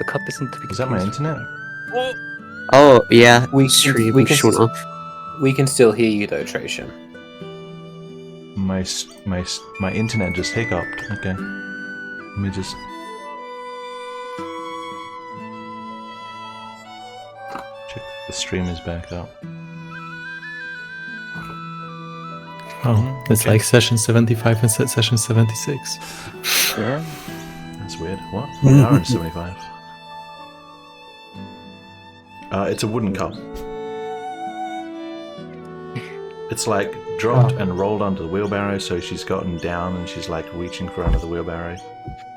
cup isn't to be Is that my confused. internet? Oh, yeah. We Stream can shut s- off. We can still hear you though, Trajan. My internet just hiccuped. Okay. Let me just... check the stream is back up. Oh, it's okay. like session 75 and session 76. Yeah. That's weird. What? We are in 75. It's a wooden cup. It's like dropped and rolled onto the wheelbarrow, so she's gotten down and she's like reaching for under the wheelbarrow.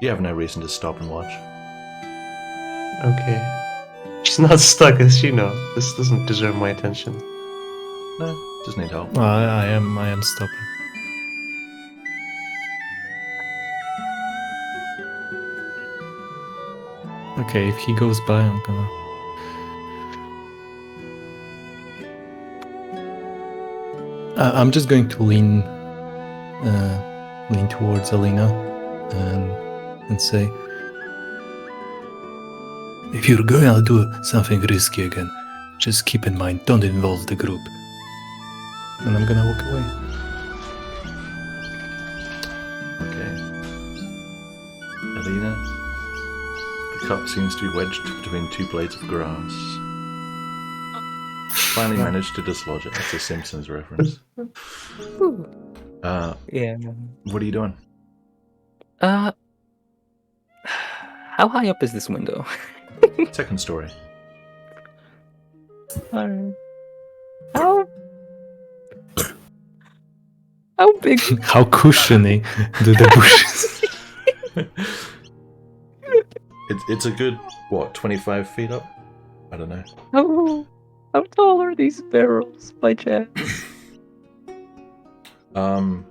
You have no reason to stop and watch. Okay. She's not stuck, is she? No. This doesn't deserve my attention. No, just need help. I am stopping. Okay, if he goes by, I'm gonna... I'm just going to lean towards Alina and say, if you're going to do something risky again, just keep in mind, don't involve the group. And I'm gonna walk away. Okay. Alina, the cup seems to be wedged between two blades of grass. Finally managed to dislodge it. That's a Simpsons reference. Yeah. What are you doing? How high up is this window? Second story. Alright. How big? How cushiony do the bushes? It's a good, what, 25 feet up? I don't know. How tall are these barrels by chance? The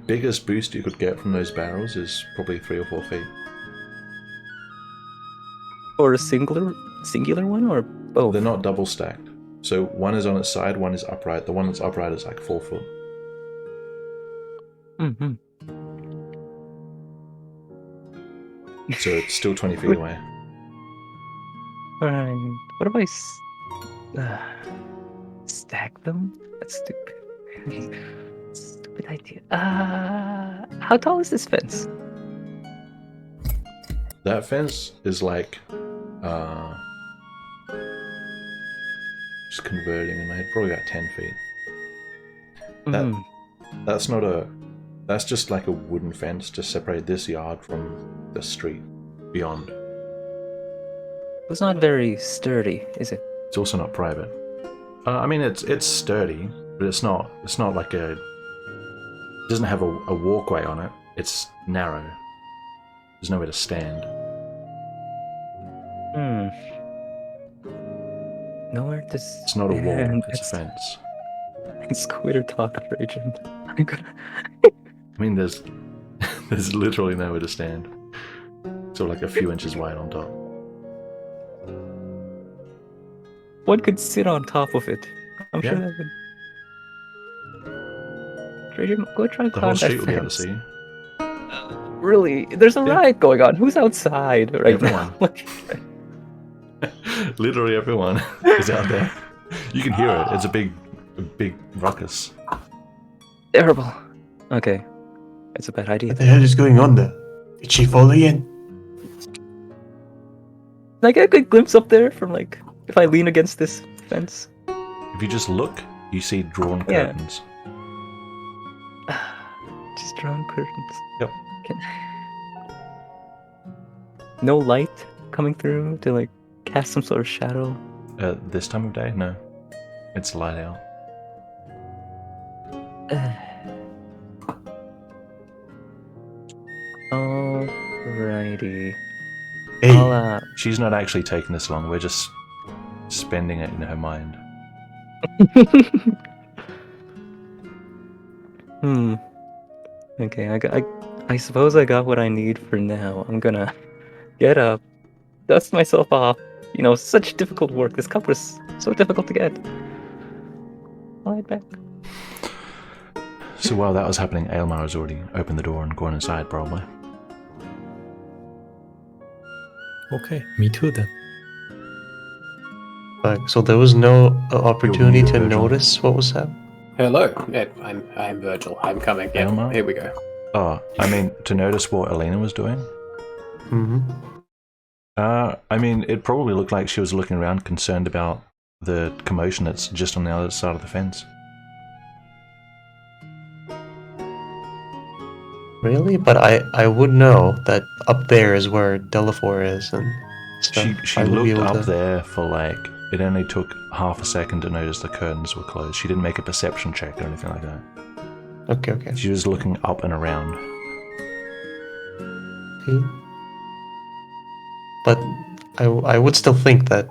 biggest boost you could get from those barrels is probably 3 or 4 feet. Or a singular one, or both? They're not double stacked. So one is on its side, one is upright. The one that's upright is like 4 foot. Mm-hmm. So it's still 20 feet away. Alright. What if I stack them? That's stupid. Stupid idea. How tall is this fence? That fence is like, just converting in my head, probably about 10 feet. That's just like a wooden fence to separate this yard from the street beyond. It's not very sturdy, is it? It's also not private. I mean, it's sturdy, but it's not like it doesn't have a walkway on it. It's narrow. There's nowhere to stand. Nowhere to It's not a wall, it's a fence. It's Quitter talk, Trajan. I'm gonna... I mean, there's literally nowhere to stand. So like a few inches wide on top. One could sit on top of it. I'm sure Yeah. that would... Trajan, go try and The climb whole that street will be able to fence. see you. Really? There's a Yeah. riot going on. Who's outside right Everyone. now? Literally everyone is out there. You can hear it. It's a big ruckus. Terrible. Okay. It's a bad idea. What the hell is going on there? Did she fall again? Can I get a good glimpse up there from, like, if I lean against this fence? If you just look, you see drawn Yeah. curtains. Just drawn curtains. Yep. No light coming through to, like, cast some sort of shadow. This time of day? No. It's light out. Alrighty. Hey, I'll, She's not actually taking this long. We're just spending it in her mind. Okay, I suppose I got what I need for now. I'm gonna get up, dust myself off. You know, such difficult work. This cup was so difficult to get. I'll head back. So while that was happening, Aylmar has already opened the door and gone inside, probably. Okay, me too then. So there was no opportunity to Virgil. notice what was happening? Hello, I'm Virgil. I'm coming. Yeah, Elmo? here we go. Oh, I mean, to notice what Elena was doing? Mm-hmm. I mean, it probably looked like she was looking around, concerned about the commotion that's just on the other side of the fence. Really? But I would know that up there is where Delafor is and stuff. She I would be looked able up to... there for like, it only took half a second to notice the curtains were closed. She didn't make a perception check or anything like that. Okay. She was looking up and around. Okay. But I would still think that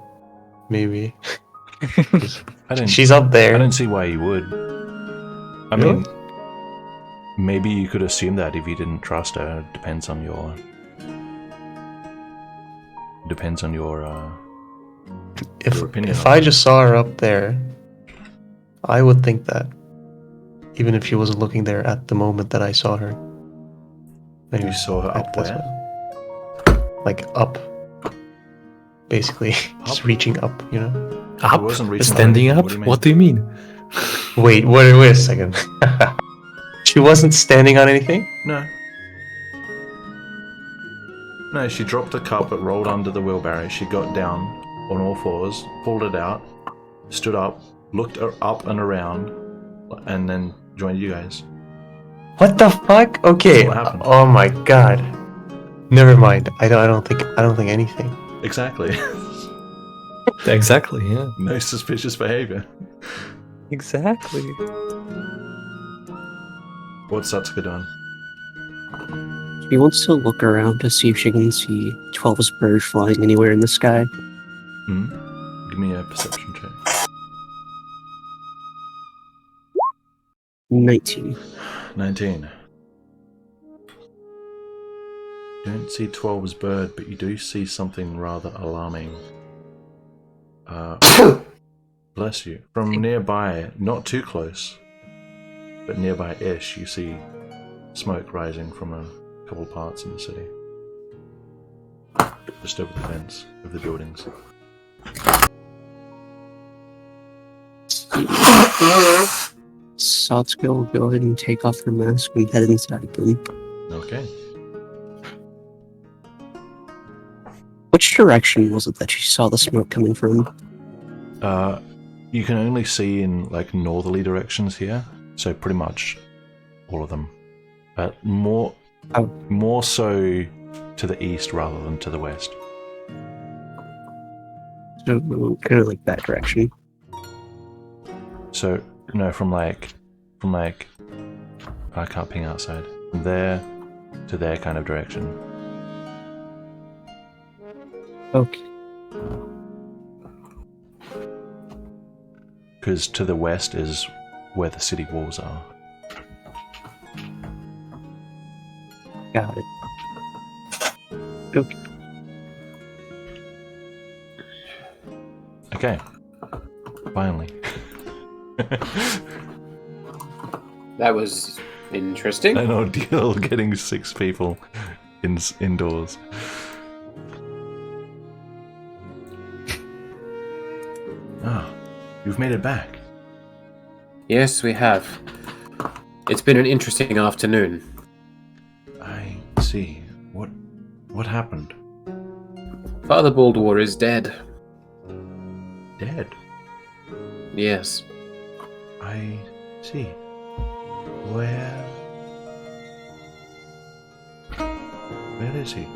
maybe she's up there. I don't see why you would. I Really? mean, maybe you could assume that if you didn't trust her. It depends on your... your opinion If on I it. just saw her up there, I would think that, even if she wasn't looking there at the moment that I saw her. Anyway, You saw her up that's where? what- like up, basically, just reaching up. You know. Up? wasn't reaching Standing up. up? What do you mean? Wait a second. She wasn't standing on anything. No. No, she dropped the cup, it rolled under the wheelbarrow, she got down on all fours, pulled it out, stood up, looked up and around, and then joined you guys. What the fuck? Okay. What happened? Oh my god. Never mind. I don't think anything. Exactly. Exactly, yeah. No suspicious behavior. Exactly. What's Satsuka doing? She wants to look around to see if she can see 12's bird flying anywhere in the sky. Give me a perception check. 19. 19. You don't see 12's bird, but you do see something rather alarming. Bless you. From nearby, not too close, but nearby-ish, you see smoke rising from a couple parts in the city. Just over the fence of the buildings. Satsuka will go ahead and take off her mask and head inside them. Okay. Which direction was it that she saw the smoke coming from? You can only see in like northerly directions here, so pretty much all of them. More so to the east rather than to the west. So, kind of like that direction. So no, from like I can't ping outside. From there to there kind of direction. Okay. Because to the west is where the city walls are. Got it. Okay. Okay. Finally. That was interesting. An ordeal getting 6 people indoors. Ah, you've made it back. Yes, we have. It's been an interesting afternoon. I see. What happened? Father Baldwar is dead. Dead. Yes. I see. Where is he?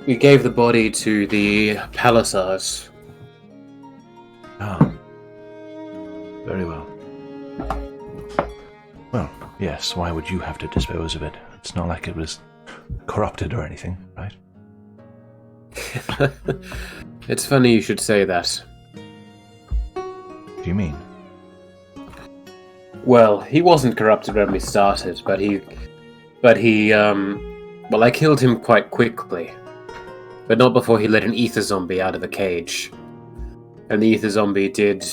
We gave the body to the Palisades. Ah. Very well. Well, yes, why would you have to dispose of it? It's not like it was corrupted or anything, right? It's funny you should say that. What do you mean? Well, he wasn't corrupted when we started, but I killed him quite quickly. But not before he let an ether zombie out of a cage. And the ether zombie did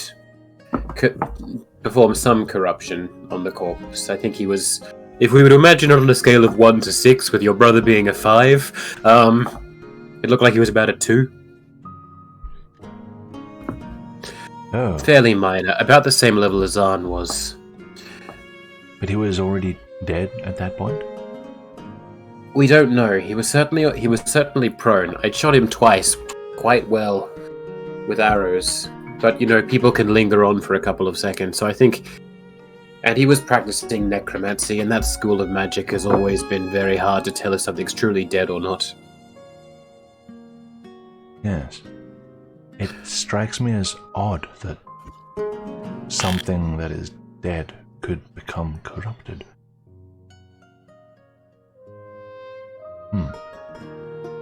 perform some corruption on the corpse. I think he was, if we would imagine it on a scale of 1 to 6, with your brother being a 5, It looked like he was about a 2. Oh, Fairly minor, about the same level as Zahn was. but he was already dead at that point? We don't know. He was certainly prone. I shot him twice, quite well, with arrows. But people can linger on for a couple of seconds. So I think, and he was practicing necromancy, and that school of magic has always been very hard to tell if something's truly dead or not. Yes. It strikes me as odd that something that is dead could become corrupted.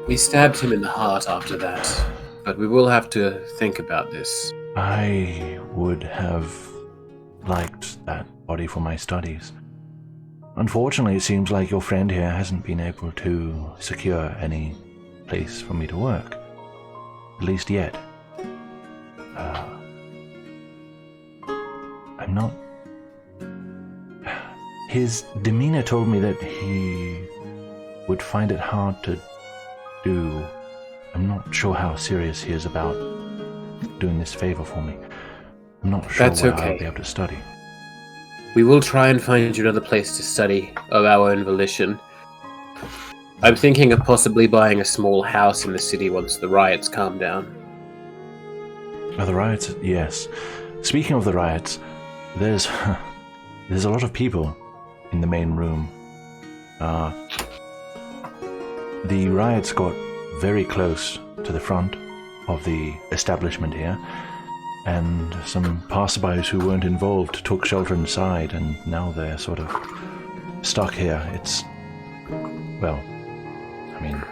We stabbed him in the heart after that, but we will have to think about this. I would have liked that body for my studies. Unfortunately, it seems like your friend here hasn't been able to secure any place for me to work. At least yet. I'm not... His demeanor told me that he would find it hard to do. I'm not sure how serious he is about doing this favor for me. I'm not sure That's where okay. I'll be able to study. We will try and find you another place to study of our own volition. I'm thinking of possibly buying a small house in the city once the riots calm down. Oh, the riots, yes. Speaking of the riots, there's a lot of people in the main room. The riots got very close to the front of the establishment here, and some passerbys who weren't involved took shelter inside, and now they're sort of stuck here. It's, well, I mean,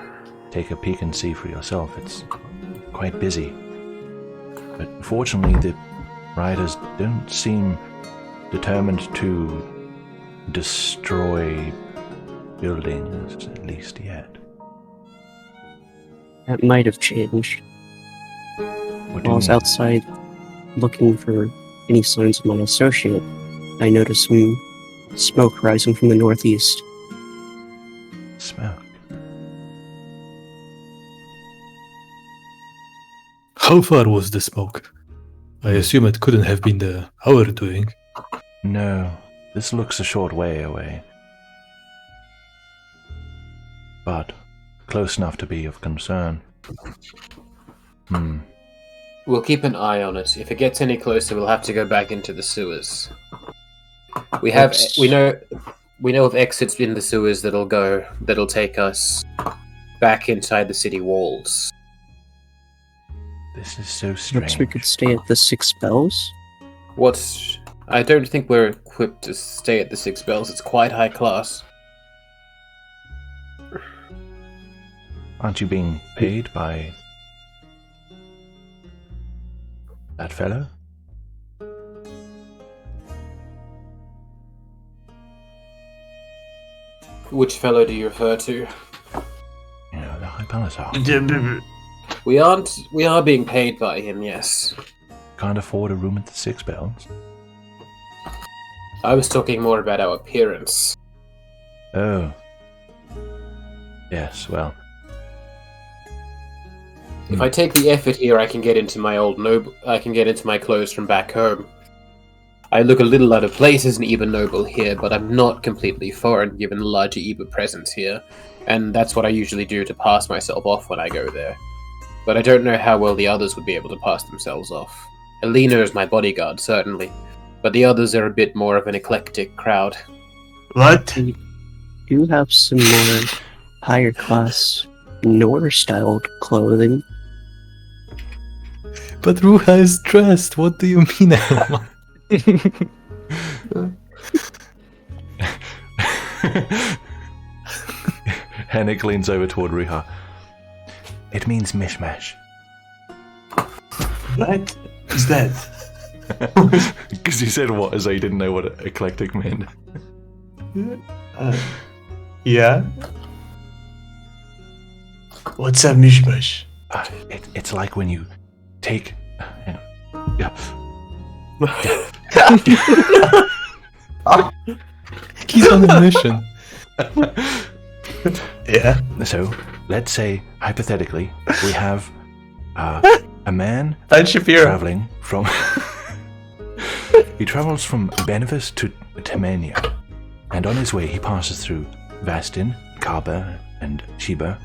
take a peek and see for yourself. It's quite busy. But fortunately, the rioters don't seem determined to destroy buildings, at least yet. That might have changed. What do While you I was mean? outside looking for any signs of my associate, I noticed some smoke rising from the northeast. Smoke. How far was the smoke? I assume it couldn't have been our doing. No, this looks a short way away. But close enough to be of concern. We'll keep an eye on it. If it gets any closer, we'll have to go back into the sewers. We know of exits in the sewers that'll take us back inside the city walls. This is so Perhaps strange. we could stay at the Six Bells? I don't think we're equipped to stay at the Six Bells. It's quite high class. Aren't you being paid by that fellow? Which fellow do you refer to? You know, the High Palisar. We are being paid by him, yes. Can't afford a room at the Six Bells? I was talking more about our appearance. Oh. Yes, well. If I take the effort here, I can get into my clothes from back home. I look a little out of place as an Eba noble here, but I'm not completely foreign given the larger Eba presence here, and that's what I usually do to pass myself off when I go there. But I don't know how well the others would be able to pass themselves off. Alina is my bodyguard, certainly, but the others are a bit more of an eclectic crowd. What? We do have some more higher class Nor styled clothing. But Ruha is dressed. What do you mean? Henrik leans over toward Ruha. It means mishmash. What is that? Because you said what as though you didn't know what eclectic meant. Yeah? What's a mishmash? It's like when you take... hang on. Yeah. He's on a mission. Yeah. So, let's say, hypothetically, we have a man And Shapiro. traveling from... He travels from Benevis to Temania, and on his way he passes through Vastin, Kaba, and Sheba,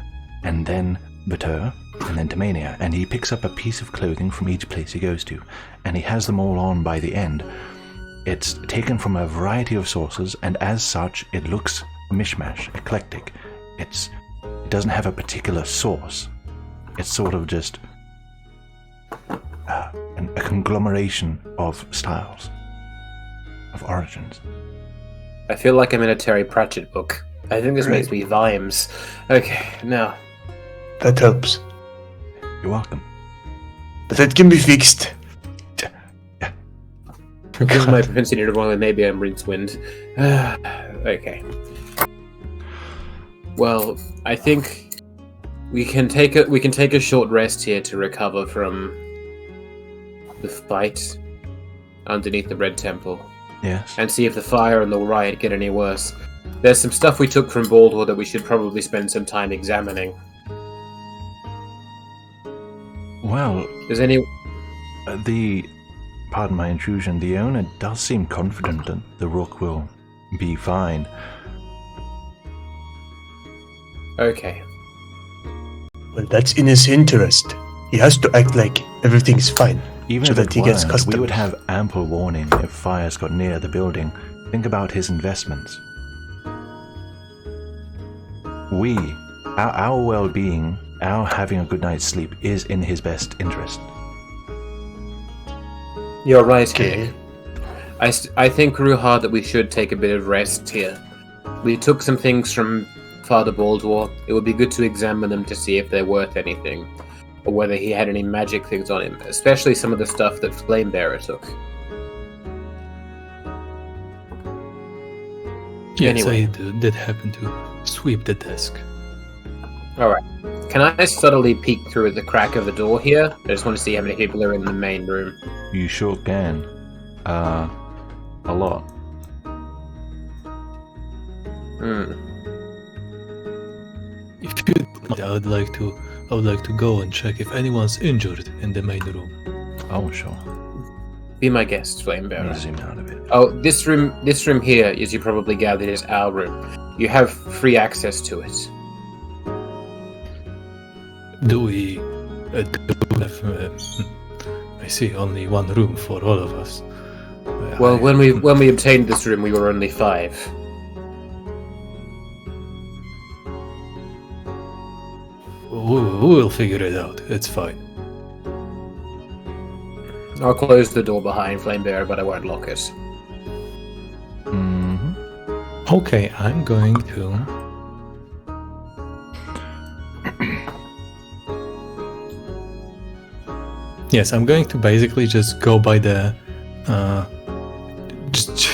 and then Batur, and then Temania, and he picks up a piece of clothing from each place he goes to, and he has them all on by the end. It's taken from a variety of sources, and as such, it looks mishmash, eclectic. It doesn't have a particular source. It's sort of just a conglomeration of styles, of origins. I feel like I'm in a Terry Pratchett book. I think this makes me Vimes. Okay, now. That helps. You're welcome. But that can be fixed. Given my propensity to wrong, maybe I'm Rincewind. Okay. Well, I think we can take a short rest here to recover from the fight underneath the Red Temple. Yes. And see if the fire and the riot get any worse. There's some stuff we took from Baldwin that we should probably spend some time examining. Well, Does any... Pardon my intrusion, the owner does seem confident that the rook will be fine. Okay. Well, that's in his interest. He has to act like everything's fine. Even so if that it he gets weren't, custom. we would have ample warning if fires got near the building. Think about his investments. Our well-being, our having a good night's sleep is in his best interest. You're right, Okay. Nick. I think, Ruhar, that we should take a bit of rest here. We took some things from Father Baldwin. It would be good to examine them to see if they're worth anything, or whether he had any magic things on him, especially some of the stuff that Flamebearer took. Yes, Anyway. I did happen to sweep the desk. Alright. Can I subtly peek through the crack of the door here? I just want to see how many people are in the main room. You sure can. A lot. If you don't, I would like to go and check if anyone's injured in the main room. Oh, sure. Be my guest, Let me Flamebearer. zoom out a bit. Oh, this room here, as you probably gathered, is our room. You have free access to it. Do we do have, I see only one room for all of us. Well, when we obtained this room, we were only 5. We'll figure it out. It's fine. I'll close the door behind Flamebearer, but I won't lock it. Mm-hmm. Okay, I'm going to. Yes, I'm going to basically just go by the, just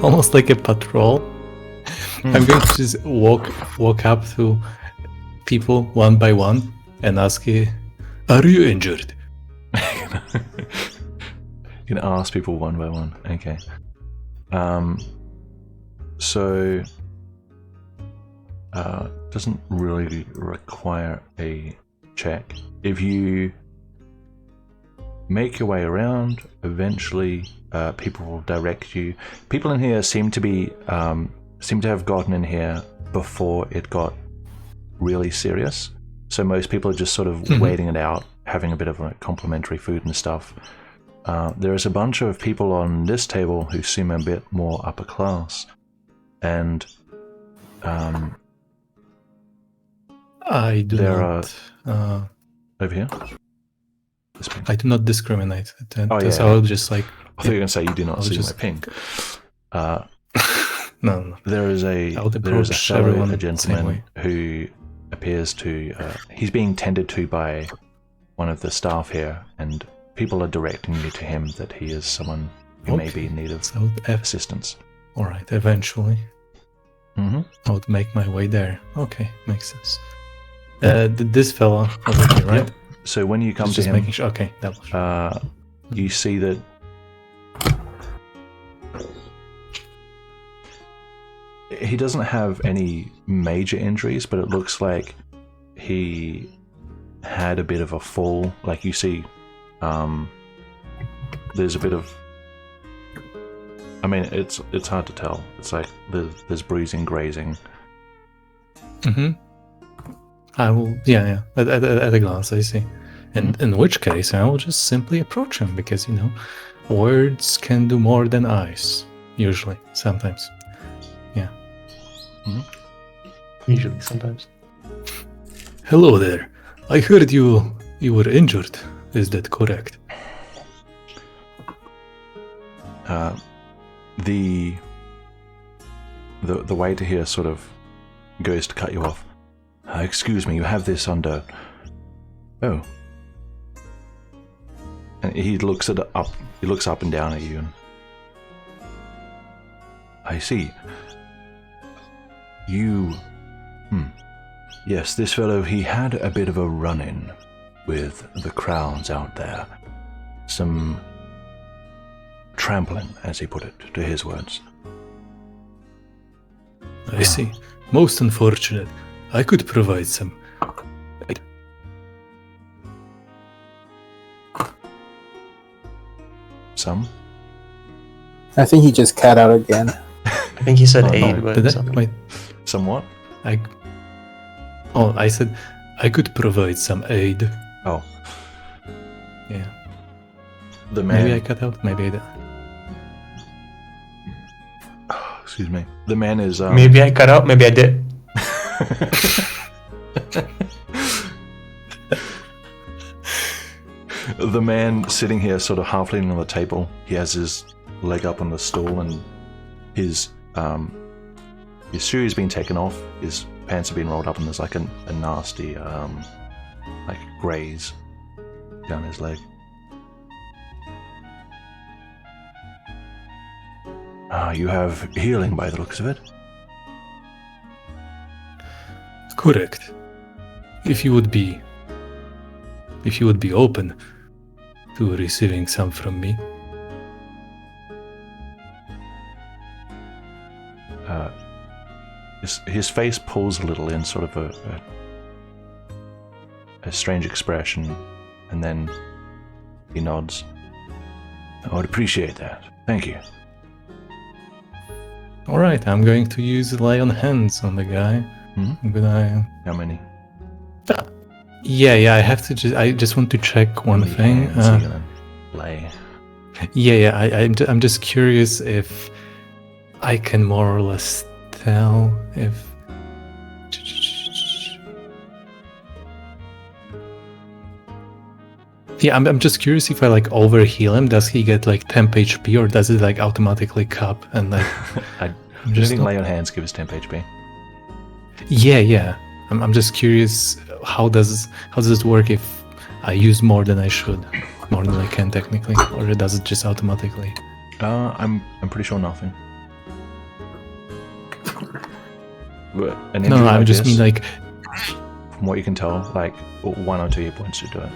almost like a patrol. I'm going to just walk up to people one by one and ask, "Are you injured?" You can ask people one by one. Okay. So doesn't really require a check. If you make your way around, eventually people will direct you. People in here seem to have gotten in here before it got really serious. So most people are just sort of waiting it out, having a bit of like complimentary food and stuff. There is a bunch of people on this table who seem a bit more upper class, and I do There not. over here. I do not discriminate. Oh, yeah. So I'll just like. I thought you were going to say you do not I'll see just- my ping. No. There is I'll a approach fellow, everyone a the same gentleman way. who appears to he's being tended to by one of the staff here, and people are directing you to him that he is someone who may be in need of So assistance. all right. Eventually, Mm-hmm. I would make my way there. Okay, makes sense. This fella over here, right? So when you come to Just him, making sure. Okay, that was. you see that he doesn't have any major injuries, but it looks like he had a bit of a fall. Like you see, there's a bit of. I mean, it's hard to tell. It's like there's bruising, grazing. I will. Yeah. At a glance, I see. And in which case, I will just simply approach him because words can do more than eyes. Usually, sometimes. Yeah. Usually, sometimes. Hello there. I heard you were injured. Is that correct? The waiter here sort of goes to cut you off. Excuse me, you have this under. Oh. And he looks up. He looks up and down at you. And I see. You. Yes, this fellow. He had a bit of a run-in with the crowds out there. Some trampling, as he put it, to his words. I see. Most unfortunate. I could provide some. Some? I think he just cat out again. I think he said aid, but Wait. Somewhat? I said I could provide some aid. Oh. Yeah. The man. Maybe I cut out. Maybe I did. Excuse me. The man is. Maybe I cut out. Maybe I did. The man sitting here, sort of half leaning on the table. He has his leg up on the stool, and his shoes been taken off. His pants have been rolled up, and there's like a nasty like graze down his leg. You have healing by the looks of it. Correct. If you would be open to receiving some from me. His face pulls a little in sort of a strange expression, and then he nods. I would appreciate that. Thank you. Alright, I'm going to use lay on hands on the guy. I'm gonna... How many? Yeah, I just want to check one thing. Lay. I'm just curious if I can more or less tell if... Yeah, I'm just curious if I overheal him, does he get temp HP or does it automatically cap and I think lay on hands gives temp HP. Yeah. I'm just curious how does it work if I use more than I should, more than I can technically, or does it just automatically? I'm pretty sure nothing. But No, I just mean from what you can tell, 1 or 2 hit points should do it.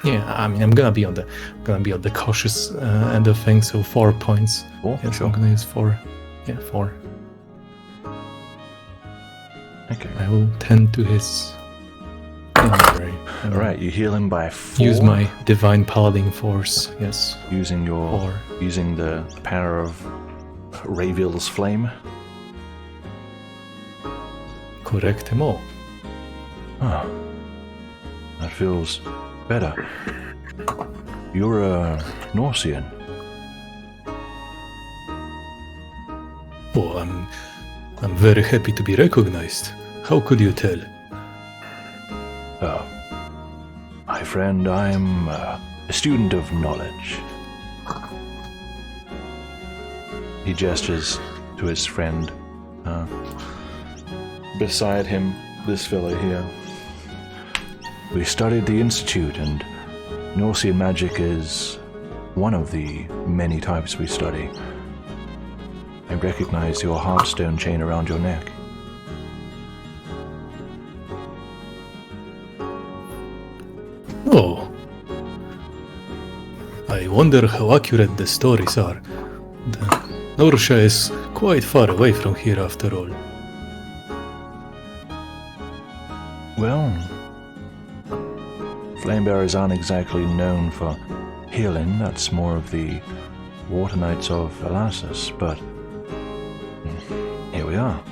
Yeah, I mean I'm gonna be on the cautious end of things, so 4 points. Yes, sure. I'm gonna use 4. Yeah, 4. Okay. I will tend to his injury. Alright, you heal him by 4. Use my divine paladin force. Yes. Using the power of Raviel's flame. Correctemo. That feels better. You're a Norsean. Oh, I'm very happy to be recognized. How could you tell? Oh, my friend, I'm a student of knowledge. He gestures to his friend. Beside him, this fellow here. We studied the Institute, and Norsean magic is one of the many types we study. I recognize your heartstone chain around your neck. Oh. I wonder how accurate the stories are. The Norsha is quite far away from here after all. Well, Flamebearers aren't exactly known for healing. That's more of the Water Knights of Elasis, but here we are.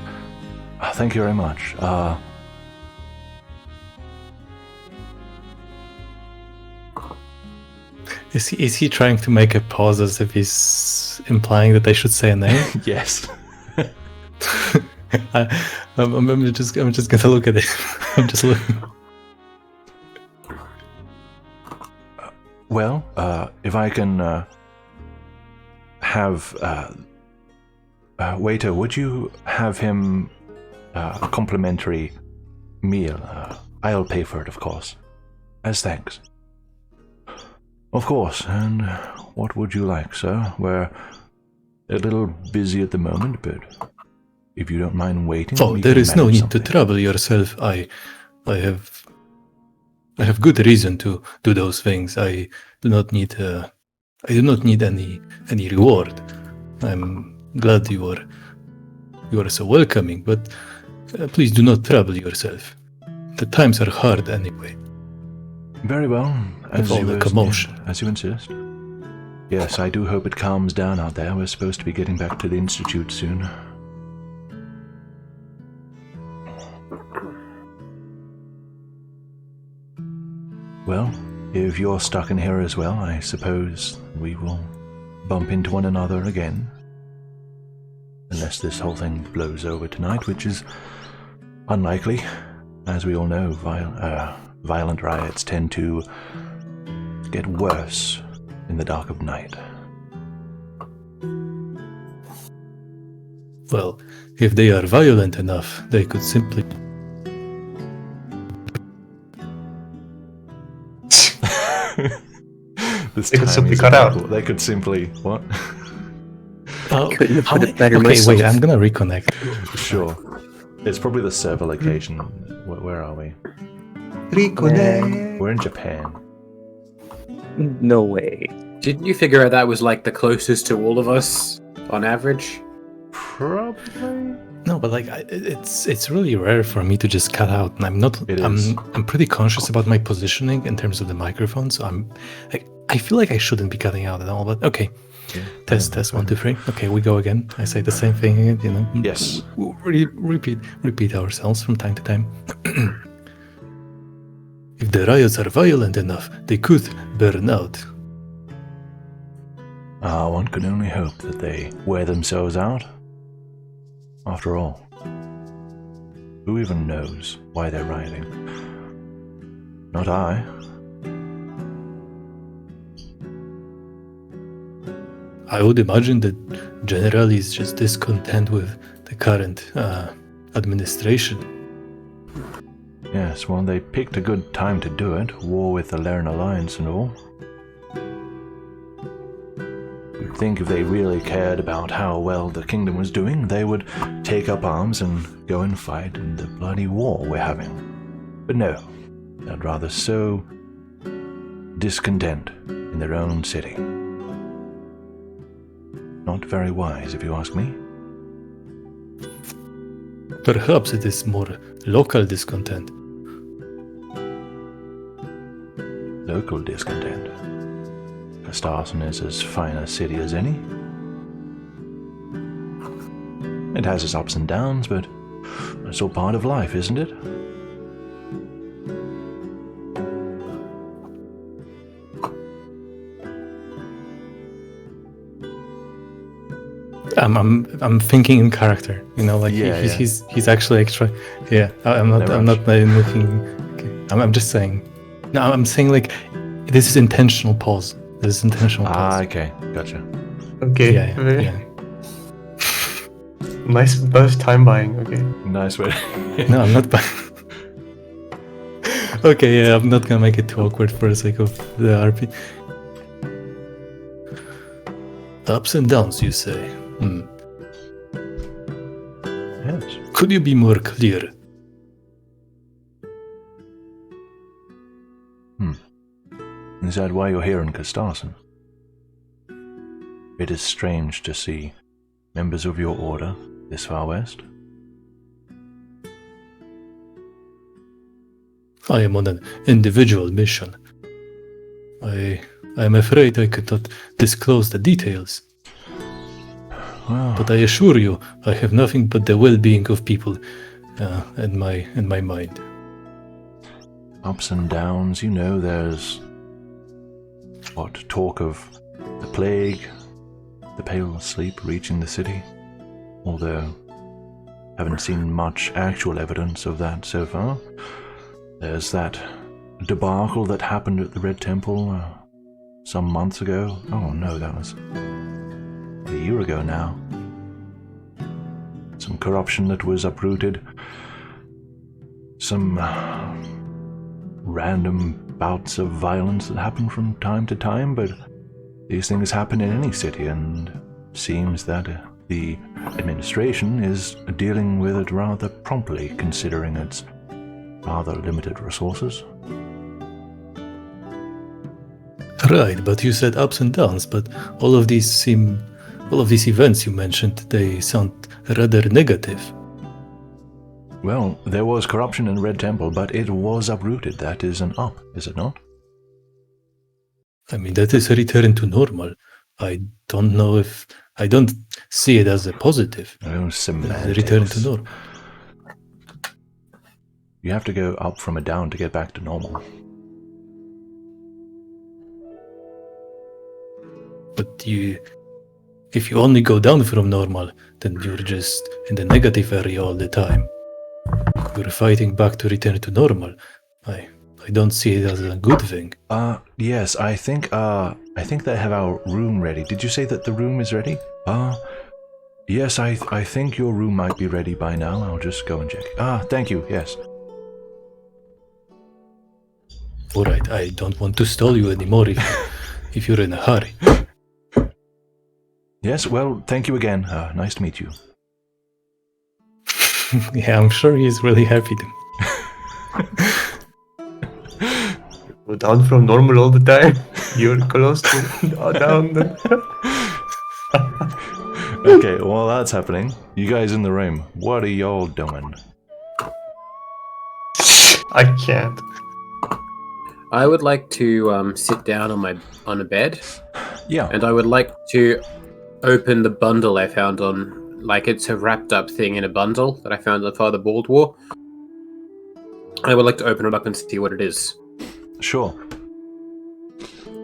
Thank you very much. Is he trying to make a pause as if he's implying that I should say a name? Yes. I'm just gonna look at it. I'm just looking. Well, if I can have waiter, would you have him a complimentary meal? I'll pay for it, of course, as thanks. Of course. And what would you like, sir? We're a little busy at the moment, but if you don't mind waiting, Oh, there is no need to trouble yourself. I have good reason to do those things. I do not need any reward. I'm glad you are so welcoming, but please do not trouble yourself. The times are hard anyway. Very well, With all the commotion. as you insist. Yes, I do hope it calms down out there. We're supposed to be getting back to the Institute soon. Well, if you're stuck in here as well, I suppose we will bump into one another again. Unless this whole thing blows over tonight, which is unlikely. As we all know, violent riots tend to get worse in the dark of night. Well, if they are violent enough, they could simply... They could simply cut out. They could simply... What? Couldn't have put it better okay, myself. wait, I'm gonna reconnect. Sure. It's probably the server location. Where are we? Reconnect. We're in Japan. No way. Didn't you figure out that was like the closest to all of us on average? Probably. No, but like it's really rare for me to just cut out, and I'm pretty conscious about my positioning in terms of the microphone. So I feel like I shouldn't be cutting out at all. But okay, Yeah. test 1 2 3. Okay, we go again. I say the same thing again. You know. Yes. We'll repeat ourselves from time to time. If the riots are violent enough, they could burn out. One can only hope that they wear themselves out. After all, who even knows why they're rioting? Not I. I would imagine that General is just discontent with the current administration. Yes, well, they picked a good time to do it. War with the Laren Alliance and all. You'd think if they really cared about how well the kingdom was doing, they would take up arms and go and fight in the bloody war we're having. But no, they'd rather sow discontent in their own city. Not very wise, if you ask me. Perhaps it is more local discontent. Local discontent. Castarson is as fine a city as any. It has its ups and downs, but that's all part of life, isn't it? I'm thinking in character, you know, like he's actually extra. Yeah, I'm not looking. Okay. I'm just saying. No, I'm saying like this is intentional pause. This is intentional pause. Okay, gotcha. Okay. Yeah. Nice burst time buying. Okay. Nice way. No, I'm not. Okay, yeah, I'm not gonna make it too awkward for the sake of the RP. Ups and downs, you say? Yes. Could you be more clear? Is that why you're here in Castarson? It is strange to see members of your order this far west? I am on an individual mission. I'm afraid I could not disclose the details, Well, but I assure you, I have nothing but the well-being of people in my mind. ups and downs, you know, there's talk of the plague, the pale sleep reaching the city, although haven't seen much actual evidence of that so far. There's that debacle that happened at the Red Temple some months ago. Oh no, that was a year ago now. Some corruption that was uprooted. Some random bouts of violence that happen from time to time, but these things happen in any city, and seems that the administration is dealing with it rather promptly, considering its rather limited resources. Right, but you said ups and downs, but all of these events you mentioned, they sound rather negative. Well, there was corruption in the Red Temple, but it was uprooted. That is an up, is it not? I mean, that is a return to normal. I don't see it as a positive. Oh, A semantics. return to normal. You have to go up from a down to get back to normal. But if you only go down from normal, then you're just in the negative area all the time. You're fighting back to return to normal. I don't see it as a good thing. Yes, I think they have our room ready. Did you say that the room is ready? Yes, I think your room might be ready by now. I'll just go and check. Thank you, yes. Alright, I don't want to stall you anymore if you're in a hurry. Yes, well, thank you again. Nice to meet you. Yeah, I'm sure he's really happy to. Go down from normal all the time. You're close to down. Okay, while that's happening, you guys in the room, what are y'all doing? I can't. I would like to sit down on a bed, Yeah. and I would like to open the bundle I found on, like, it's a wrapped up thing in a bundle that I found on Father Bald War. I would like to open it up and see what it is. Sure.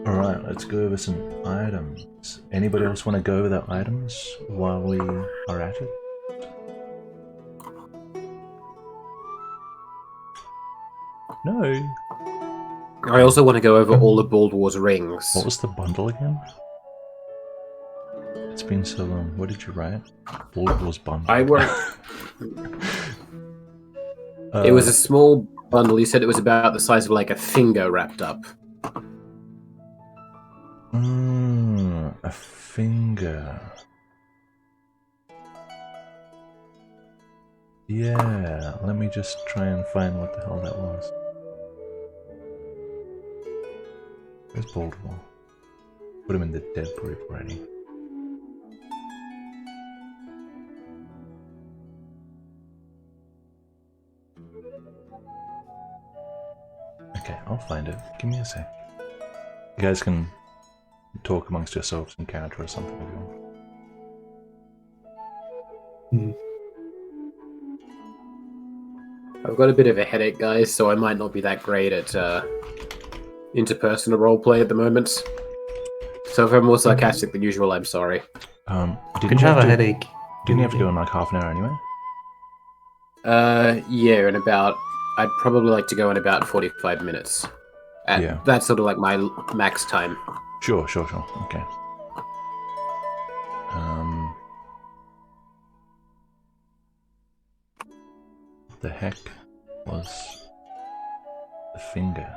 Alright, let's go over some items. Anybody else want to go over their items while we are at it? No. I also want to go over all of Bald War's rings. What was the bundle again? It's been so long. What did you write? Bald War's bundle. I wrote... It was a small bundle. You said it was about the size of like a finger wrapped up. A finger. Yeah, let me just try and find what the hell that was. Where's Baldwin? Put him in the dead group already. Okay, I'll find it. Give me a sec. You guys can talk amongst yourselves in character or something if you want. I've got a bit of a headache, guys, so I might not be that great at interpersonal roleplay at the moment. So if I'm more sarcastic than usual, I'm sorry. Could you have a headache? Didn't you have to go in like half an hour anyway? Yeah, I'd probably like to go in about 45 minutes. Yeah. That's sort of like my max time. Sure. Okay. The heck was the finger?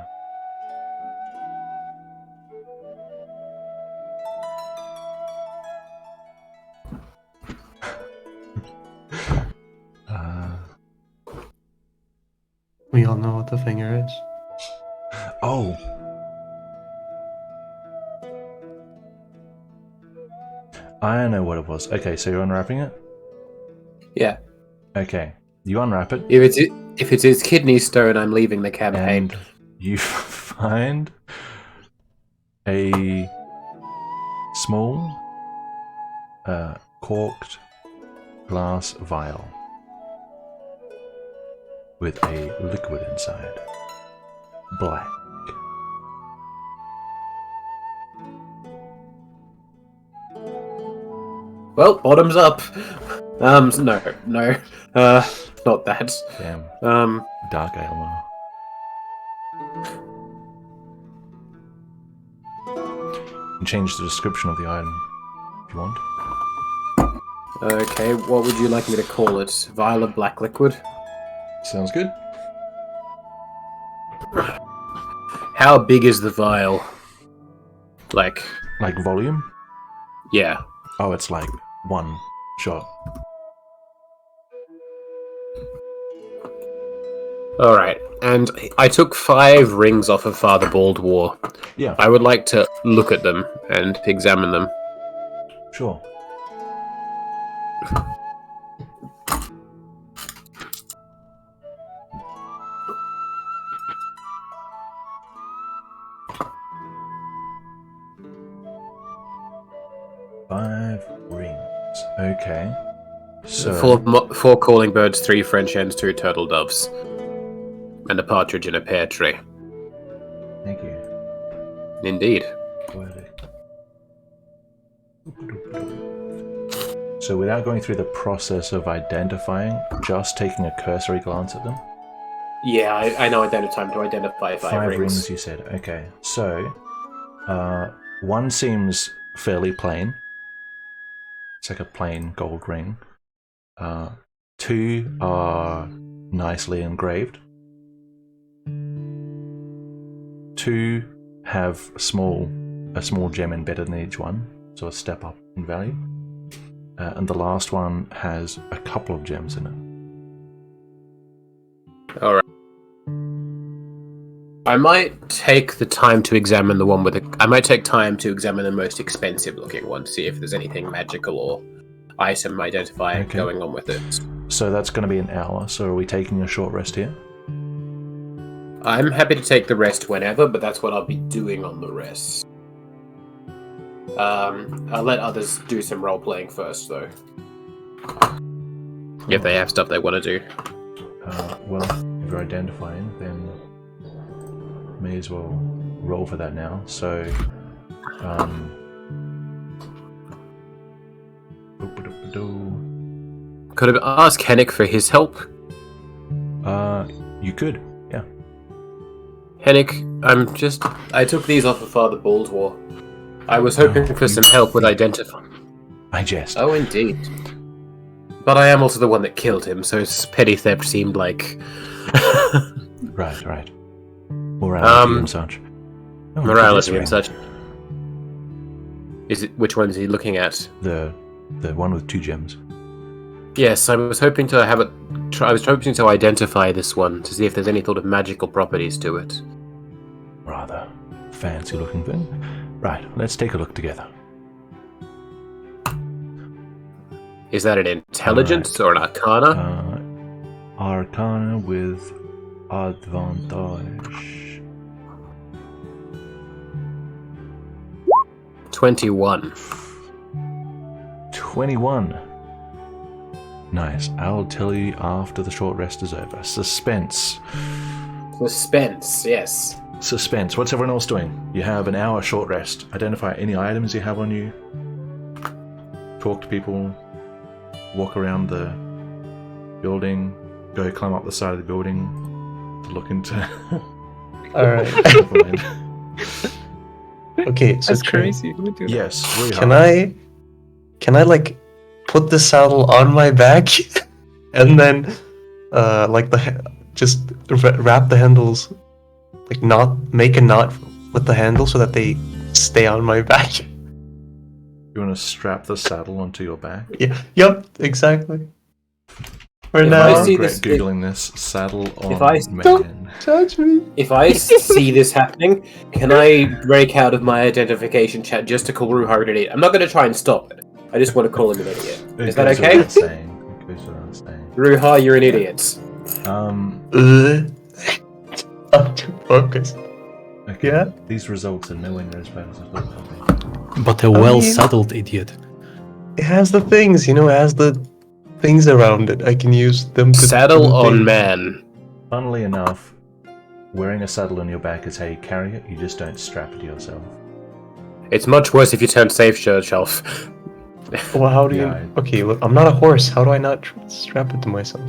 We all know what the finger is. I know what it was. Okay, so you're unwrapping it? Yeah. Okay. You unwrap it, If it's his kidney stone, I'm leaving the campaign. and you find a small, corked glass vial with a liquid inside. Black. Well, bottoms up. No, not that. Damn. Dark ale. You can change the description of the item if you want. Okay, what would you like me to call it? Vial of black liquid? Sounds good. How big is the vial? Like, Volume? yeah. Oh, it's like one shot. Alright, and I took 5 rings off of Father Baldwar. Yeah, I would like to look at them and examine them. sure. Five rings. Okay. So 4 calling birds, 3 French hens, 2 turtle doves. And a partridge in a pear tree. thank you. Indeed. Poetic. So without going through the process of identifying, just taking a cursory glance at them. Yeah, I know time to identify 5 rings, you said. Okay. So, one seems fairly plain. It's like a plain gold ring. 2 are nicely engraved. 2 have a small gem embedded in each one, so a step up in value. And the last one has a couple of gems in it. Alright. I might take the time to examine the one with I might take time to examine the most expensive looking one, see if there's anything magical or item identifier going on with it. So that's going to be an hour, so are we taking a short rest here? I'm happy to take the rest whenever, but that's what I'll be doing on the rest. I'll let others do some role-playing first, though. If they have stuff they want to do. Well, if you're identifying, then may as well roll for that now. So, could I ask Hennick for his help? you could, yeah. Hennick, I took these off of Father Baldwar. I was hoping for some help with identifying. I jest. Oh, indeed. But I am also the one that killed him, so his petty theft seemed like... Right. Morality and such. Oh, morality and such. Which one is he looking at? The one with 2 gems. Yes, I was hoping to have it. I was hoping to identify this one to see if there's any sort of magical properties to it. Rather fancy looking thing. Right, let's take a look together. Is that an intelligence or an arcana? Arcana with advantage. 21. 21. Nice. I'll tell you after the short rest is over. Suspense. Suspense, yes. Suspense. What's everyone else doing? You have an hour short rest. Identify any items you have on you. Talk to people. Walk around the building. Go climb up the side of the building to look into. Alright. Okay, so That's crazy. Who would do that? Yes, really Can I like put the saddle on my back and then just wrap the handles, like make a knot with the handle so that they stay on my back? You want to strap the saddle onto your back? Yeah. Yep. Exactly. For If now. I I see regret this- googling this saddle on If I- man. Touch me. If I see this happening, can I break out of my identification chat just to call Ruhar Grenade? I'm not going to try and stop it. I just want to call him an idiot. It Is that goes okay? without saying. It goes without saying. Ruha, you're an idiot. I'm too focused. Okay. Yeah? These results are nowhere near as bad as I thought. But a mean- well-saddled idiot. It has the things, it has the things around it. I can use them to Saddle do on things. man. Funnily enough, wearing a saddle on your back is how you carry it. You just don't strap it to yourself. It's much worse if you turn safe shelf. Well, how do you? Yeah, Okay, look, I'm not a horse. How do I not strap it to myself?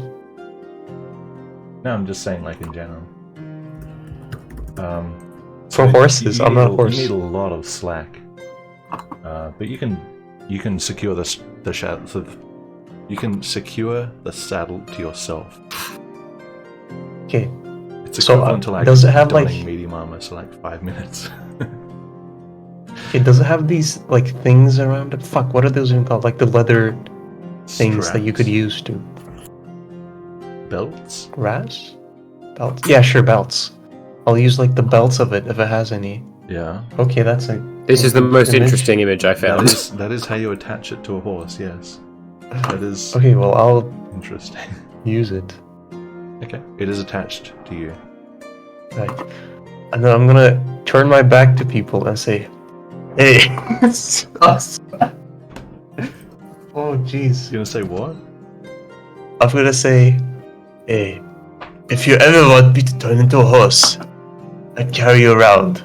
No, I'm just saying, like in general. For horses, I'm not a horse. You need a lot of slack, but you can secure the saddle. So you can secure the saddle to yourself. Okay, It's So, equivalent to like does it have, donning like- medium armor, so like 5 minutes. it does it have these like things around it? Fuck, what are those even called? Like the leather things that you could Straps. use to Belts. grass? Belts? Yeah, sure, belts. I'll use like the belts of it if it has any. Yeah. Okay, that's a. This is the most image. interesting image I found. That is how you attach it to a horse. Yes. That is Okay, well I'll interesting. use it. Okay. It is attached to you. Right. And then I'm gonna turn my back to people and say, "Hey, it's us." Oh jeez. You're gonna say what? I'm gonna say, "Hey, if you ever want me to turn into a horse and carry you around,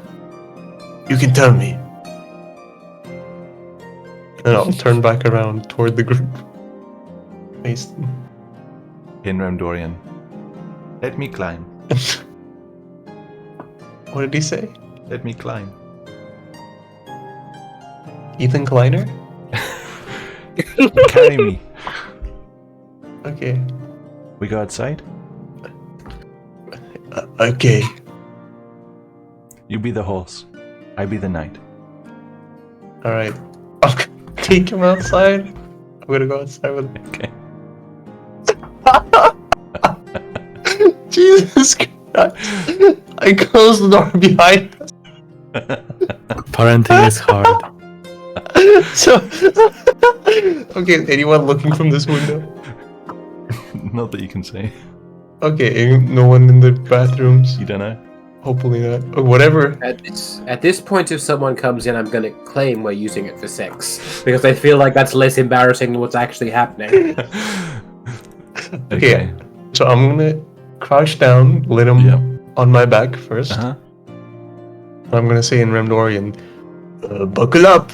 you can tell me." And I'll turn back around toward the group. Face them. In Ramdorian. Let me climb. What did he say? Let me climb. Ethan Kleiner? Carry me. Okay. We go outside. Okay. You be the horse. I be the knight. Alright. I'll take him outside. I'm gonna go outside with him. Okay. Jesus Christ. I closed the door behind us. Parenting is hard. So, okay, is anyone looking from this window? Not that you can see. Okay, no one in the bathrooms. You don't know. Hopefully not. Or whatever. At this point, if someone comes in, I'm going to claim we're using it for sex. Because I feel like that's less embarrassing than what's actually happening. Okay. So I'm gonna crouch down, let him Yep. on my back first. Uh-huh. I'm gonna say in Ramdorian, buckle up,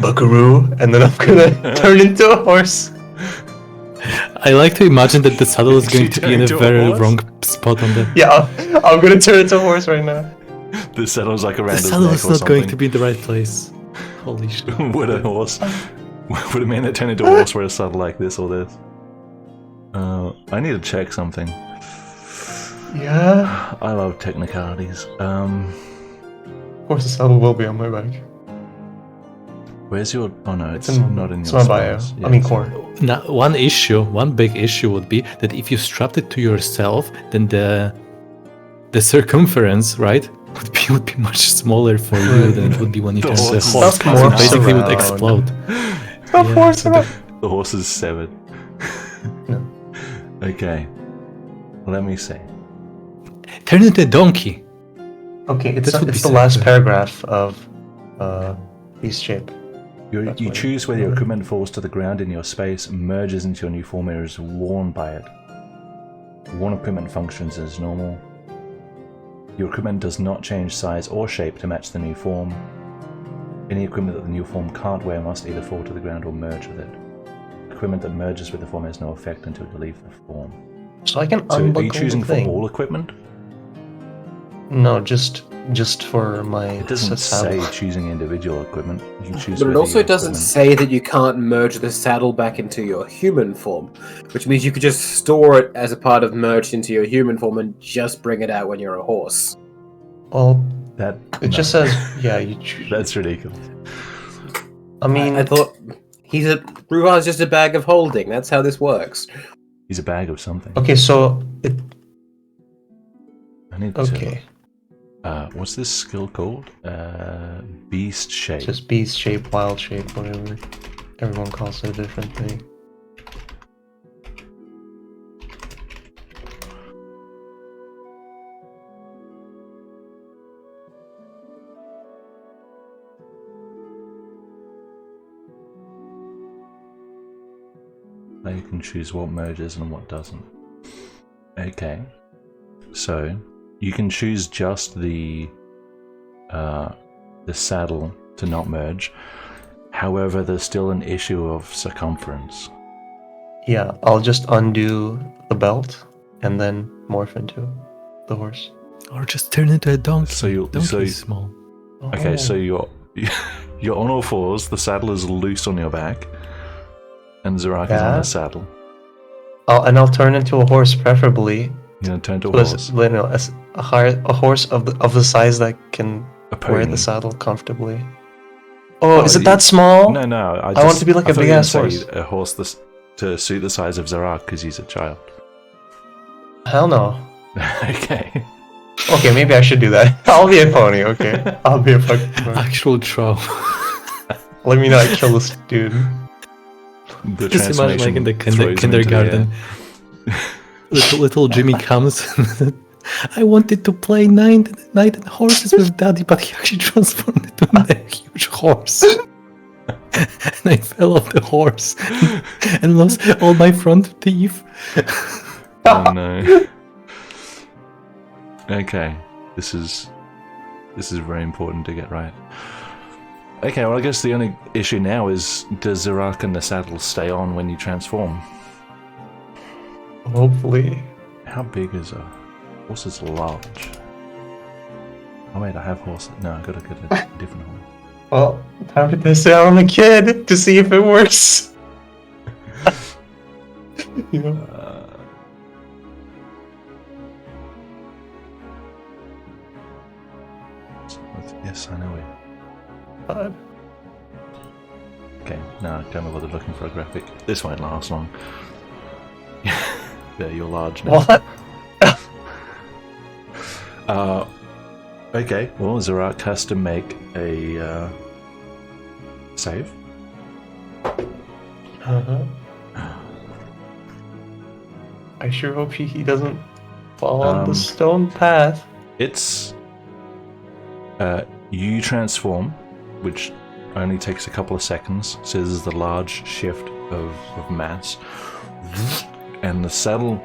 buckaroo, and then I'm gonna turn into a horse. I like to imagine that the saddle is going You to turn be in a into a very horse? wrong spot on the. Yeah, I'm gonna turn into a horse right now. The saddle's like around The his saddle neck is or not going something. to be in the right place. Holy shit. Would a horse? Would a man that turned into a horse wear a saddle like this or this? I need to check something. Yeah. I love technicalities. Of course, the saddle will be on my back. Where's your? Oh no, it's in- not in it's your my bio. spells. I mean, it's- core. Now, one big issue would be that if you strapped it to yourself, then the circumference, right, would be much smaller for you than it would be when you The turn the horse horse. is It morphs basically would around. explode. Of Yeah, course so not. The horse is severed. No. Okay. Let me see. Turn into a donkey. Okay, it's This would it's be the last sick. paragraph of beast shape. That's You what choose it- whether your equipment falls to the ground in your space, merges into your new form, or is worn by it. Worn equipment functions as normal. Your equipment does not change size or shape to match the new form. Any equipment that the new form can't wear must either fall to the ground or merge with it. Equipment that merges with the form has no effect until you leave the form. So I can So are you unbuckle choosing the for thing. all equipment? No, just for my. It doesn't saddle. say choosing individual equipment. You can choose But it whether also your doesn't equipment- say that you can't merge the saddle back into your human form, which means you could just store it as a part of merged into your human form and just bring it out when you're a horse. Well, that. it just says yeah. You. That's ridiculous. I mean, I thought Ruha's just a bag of holding. That's how this works. He's a bag of something. okay, so it. I need Okay, to. What's this skill called? Beast shape. just beast shape, wild shape, whatever. Everyone calls it a different thing. Now you can choose what merges and what doesn't. Okay, so you can choose just the saddle to not merge. However, there's still an issue of circumference. Yeah, I'll just undo the belt and then morph into the horse. Or just turn into a donkey. So you- Donkey so- is small. Okay, Oh. so you're on all fours. The saddle is loose on your back, and Zarak is on Yeah. the saddle. And I'll turn into a horse, preferably. You're gonna turn to a Plus, horse. you know, a horse of the size that can A wear pony. the saddle comfortably. Oh, Oh, is it you- that small? No, no. I want to be like a thought you big were ass gonna horse. say a horse to suit the size of Zarak because he's a child. Hell no. Okay. Okay, maybe I should do that. I'll be a pony, okay? I'll be a fucking pony. Actual troll. Let me not kill this dude. The Just imagine like in the transformation throws him into the kindergarten. air. little Jimmy comes. I wanted to play knight and horses with daddy, but he actually transformed into a huge horse. And I fell off the horse and lost all my front teeth. Oh no. Okay, this is very important to get right. Okay, well I guess the only issue now is, does Zarak and the saddle stay on when you transform? Hopefully. How big is a horse? Is large. Oh wait, I have horse. No, I gotta get a different horse. Well, time to test it out on a kid to see if it works. You know? Yes, I know it. God. Okay, no, don't bother looking for a graphic. This won't last long. There, you're large now. What? Okay, well, Zarak has to make a save. Uh-huh. I sure hope he doesn't fall on the stone path. It's you transform, which only takes a couple of seconds. So this is the large shift of mass, and the saddle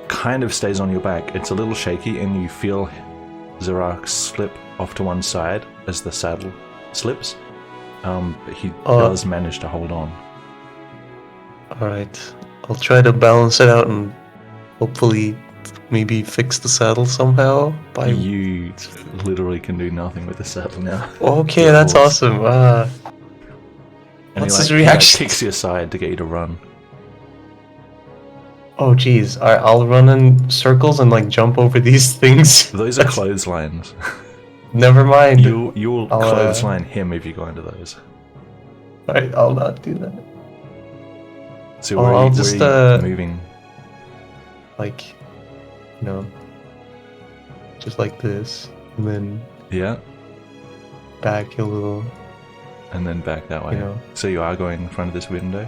kind of stays on your back. It's a little shaky, and you feel Zarak slip off to one side as the saddle slips. But he does manage to hold on. Alright. I'll try to balance it out and hopefully maybe fix the saddle somehow by You literally can do nothing with the saddle now. Okay, Of that's course. awesome. And What's he, his he, reaction? kicks you aside to get you to run. Oh geez. Alright, I'll run in circles and like jump over these things. Those are clotheslines. Never mind. You'll I'll, clothesline him if you go into those. Alright, I'll not do that. So Oh, where, I'll are you, just, where are you moving? Like, you know, just like this, and then Yeah, back a little. and then back that way. You know. So you are going in front of this window?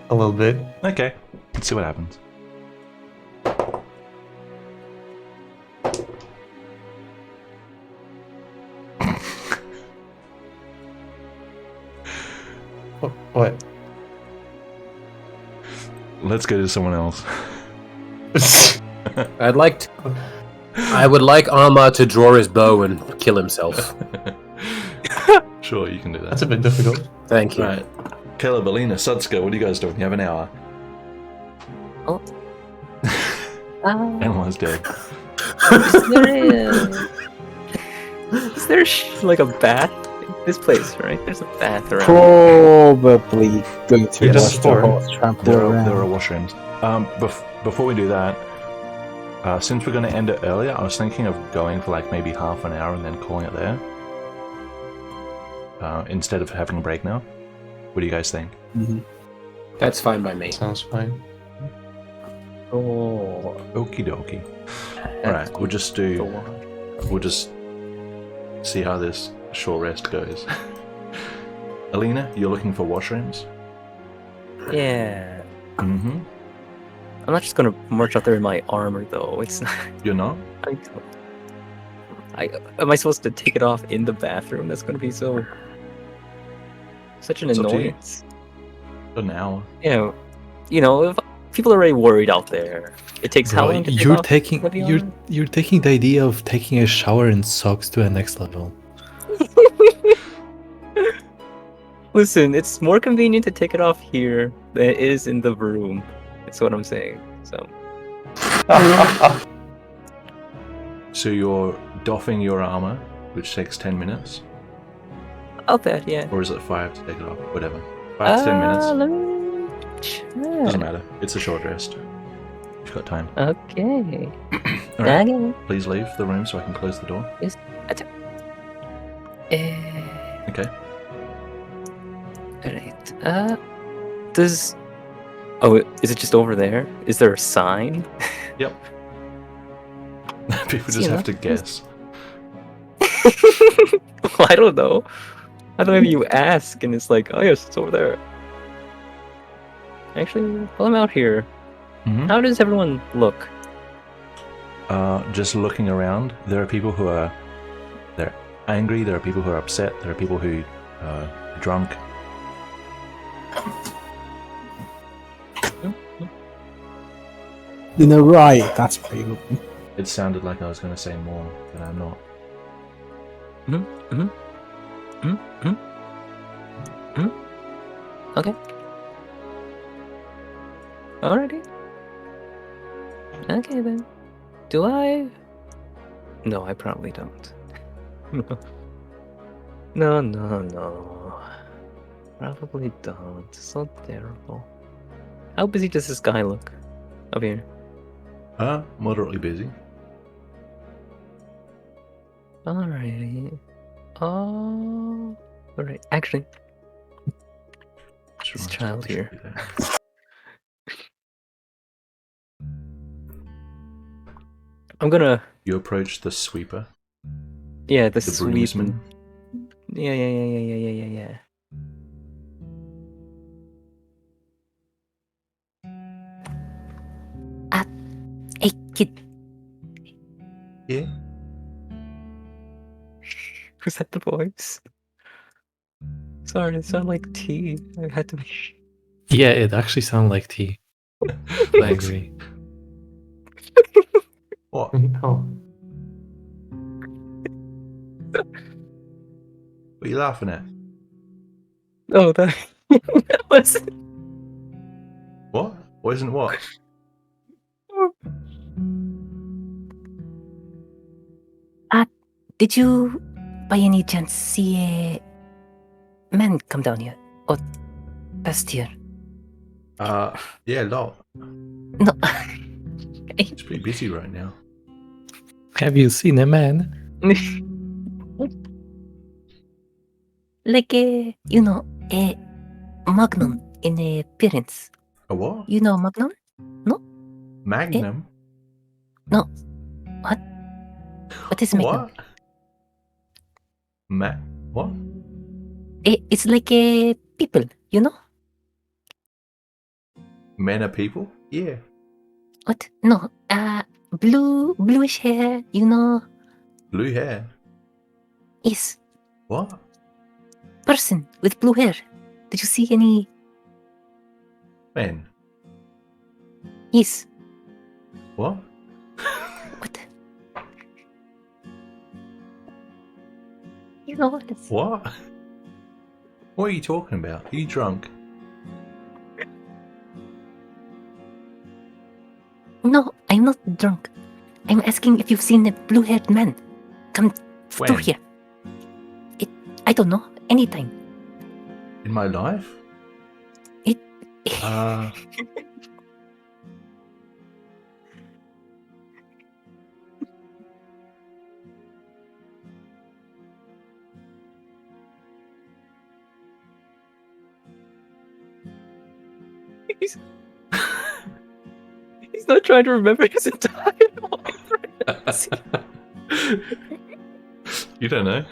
A little bit. Okay, let's see what happens. What? Let's go to someone else. I would like Arma to draw his bow and kill himself. Sure, you can do that. That's a bit difficult. Thank you. Right. Caleb, Alina, Sudska, what are you guys doing? You have an hour. Oh. Everyone's dead. Is there like a bath in this place, right? There's a bath around. Probably going to Yeah, watch just the for- horse trample There around. are washrooms. Before we do that, since we're going to end it earlier, I was thinking of going for like maybe half an hour and then calling it there. Instead of having a break now. What do you guys think? That's fine by me. Sounds fine. Oh, Okie dokie. Alright, we'll just see how this short rest goes. Alina, you're looking for washrooms? Yeah. Mm-hmm. I'm not just gonna march out there in my armor, though. It's not. You're not? Am I supposed to take it off in the bathroom? That's gonna be such an It's up to you. annoyance. An hour. Yeah. If people are already worried out there, it takes how Bro, long to take you're off taking the you're armor? you're taking the idea of taking a shower in socks to a next level. Listen, it's more convenient to take it off here than it is in the room. That's what I'm saying. So So you're doffing your armor, which takes 10 minutes? I'll bet, yeah. Or is it 5 to take it off? Whatever. 5 to 10 minutes. Let me check. Doesn't matter. It's a short rest. You've got time. Okay. Alright. Okay. Please leave the room so I can close the door. Okay. Alright. Does... Oh, is it just over there? Is there a sign? Yep. People See just have enough? to guess. Well, I don't know. I don't know if you ask and it's like, oh yes, it's over there. Actually, while I'm out here, Mhm. how does everyone look? Just looking around, there are people who are they're angry, there are people who are upset, there are people who are drunk. In a riot, that's pretty good. It sounded like I was going to say more, but I'm not. Okay. Alrighty. Okay then. Do I? No, I probably don't. No. Probably don't. It's not terrible. How busy does this guy look? Up here. Moderately busy. Alrighty. Oh. Alright. Actually, Just this reminds me child we should here. do that. I'm gonna. You approach the sweeper, Yeah, the the sweep. broomsman. Yeah. Hey, kid. Yeah. Was that the voice? Sorry, it sounded like tea. I had to make. Yeah, it actually sounded like tea. I agree. What? Oh. What are you laughing at? Oh, that was. What? Wasn't what? Did you, by any chance, see a man come down here? Or past here? Yeah, a lot. No. It's pretty busy right now. Have you seen a man? Like a, a magnum in appearance. A what? You know magnum? Magnum? No. What? What is magnum? What? What? It's like a people, Men are people? Yeah. What? No. Bluish hair, Blue hair? Yes. What? Person with blue hair. Did you see any? Men? Yes. What? What? It's... What? What are you talking about? Are you drunk? No, I'm not drunk. I'm asking if you've seen a blue-haired man come through When? here. I don't know. Anytime. In my life? He's not trying to remember his entire life. You don't know.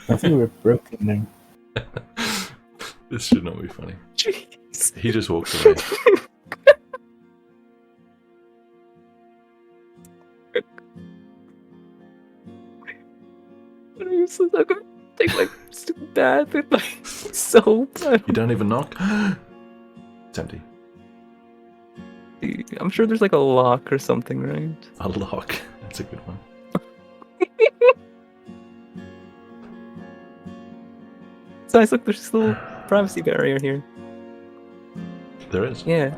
I think we're broken now. This should not be funny. Jeez. He just walks away. I'm useless. I'm gonna take my stupid bath with my soap. You don't even knock? It's empty. I'm sure there's like a lock or something, right? A lock. That's a good one. So nice. Look, there's this little privacy barrier here. There is. Yeah.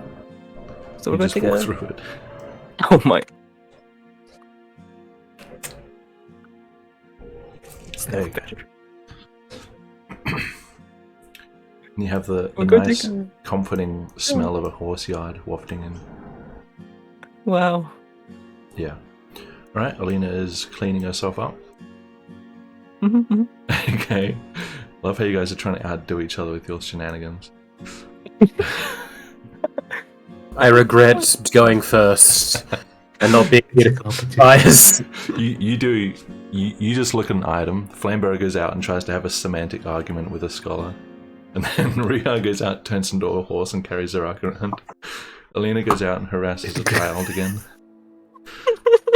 So You we're gonna just take walk a. through it. Oh my. It's There no you go. better. And you have the We're gonna nice, take a. comforting smell of a horse yard wafting in. Wow. Yeah. Alright, Alina is cleaning herself up. Mm-hmm. Okay. Love how you guys are trying to outdo each other with your shenanigans. I regret going first and not being here to competize. You just look at an item, Flamebearer goes out and tries to have a semantic argument with a scholar. And then Riiga goes out, turns into a horse and carries her around. Alina goes out and harasses a child again.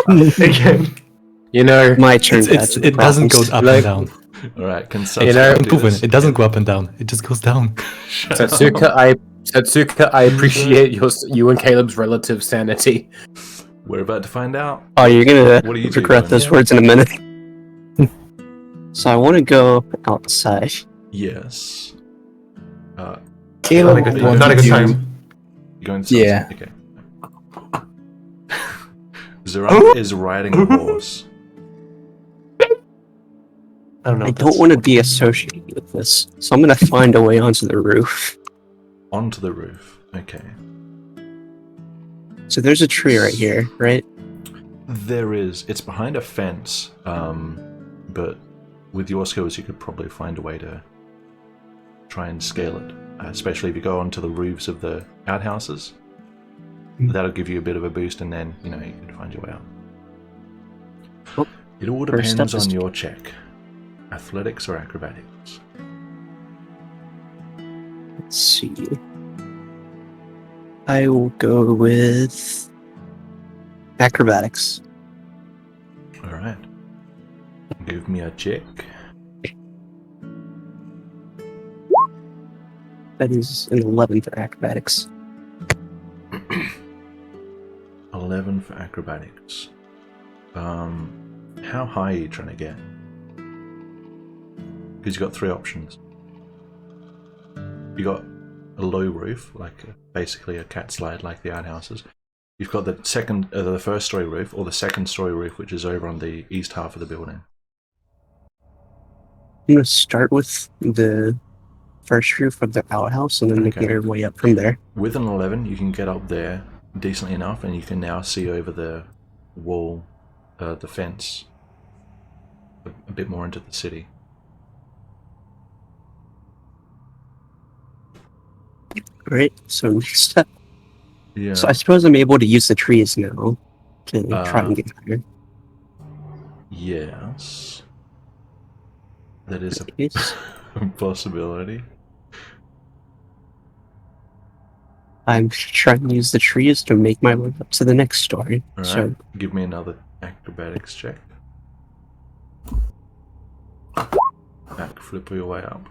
Again. You know, My turn. It doesn't go up and down. Alright, can You know, Satsuka do Proven. this? It doesn't go up and down. It just goes down. Satsuka, I appreciate you and Caleb's relative sanity. We're about to find out. Oh, you're gonna What do you do, regret Ryan? those words in a minute. So I want to go outside. Yes. Caleb Not a good, wanted not a good to- time. You going to Yeah. Okay. Zerat is riding a horse. I don't know. I if don't that's- want to be associated with this, so I'm gonna find a way onto the roof. Onto the roof. Okay. So there's a tree right here, right? There is. It's behind a fence, but with your skills, you could probably find a way to try and scale it. Especially if you go onto the roofs of the outhouses. That'll give you a bit of a boost, and then you can find your way out. Oh, It all first depends step is- on your check: athletics or acrobatics. Let's see. I will go with acrobatics. All right. Give me a check. That is an 11 for acrobatics. 11 for acrobatics. How high are you trying to get? Because you've got three options. You got a low roof, like basically a cat slide, like the outhouses. You've got the first story roof, or the second story roof, which is over on the east half of the building. I'm gonna start with the first roof of the outhouse and then make Okay. our way up from there. With an 11, you can get up there decently enough, and you can now see over the wall, the fence, a bit more into the city. Right? So next step. Yeah. So I suppose I'm able to use the trees now to try and get higher. Yes. That is Yes. a possibility. I'm trying to use the trees to make my way up to the next story. Alright, So give me another acrobatics check. Backflip your way up.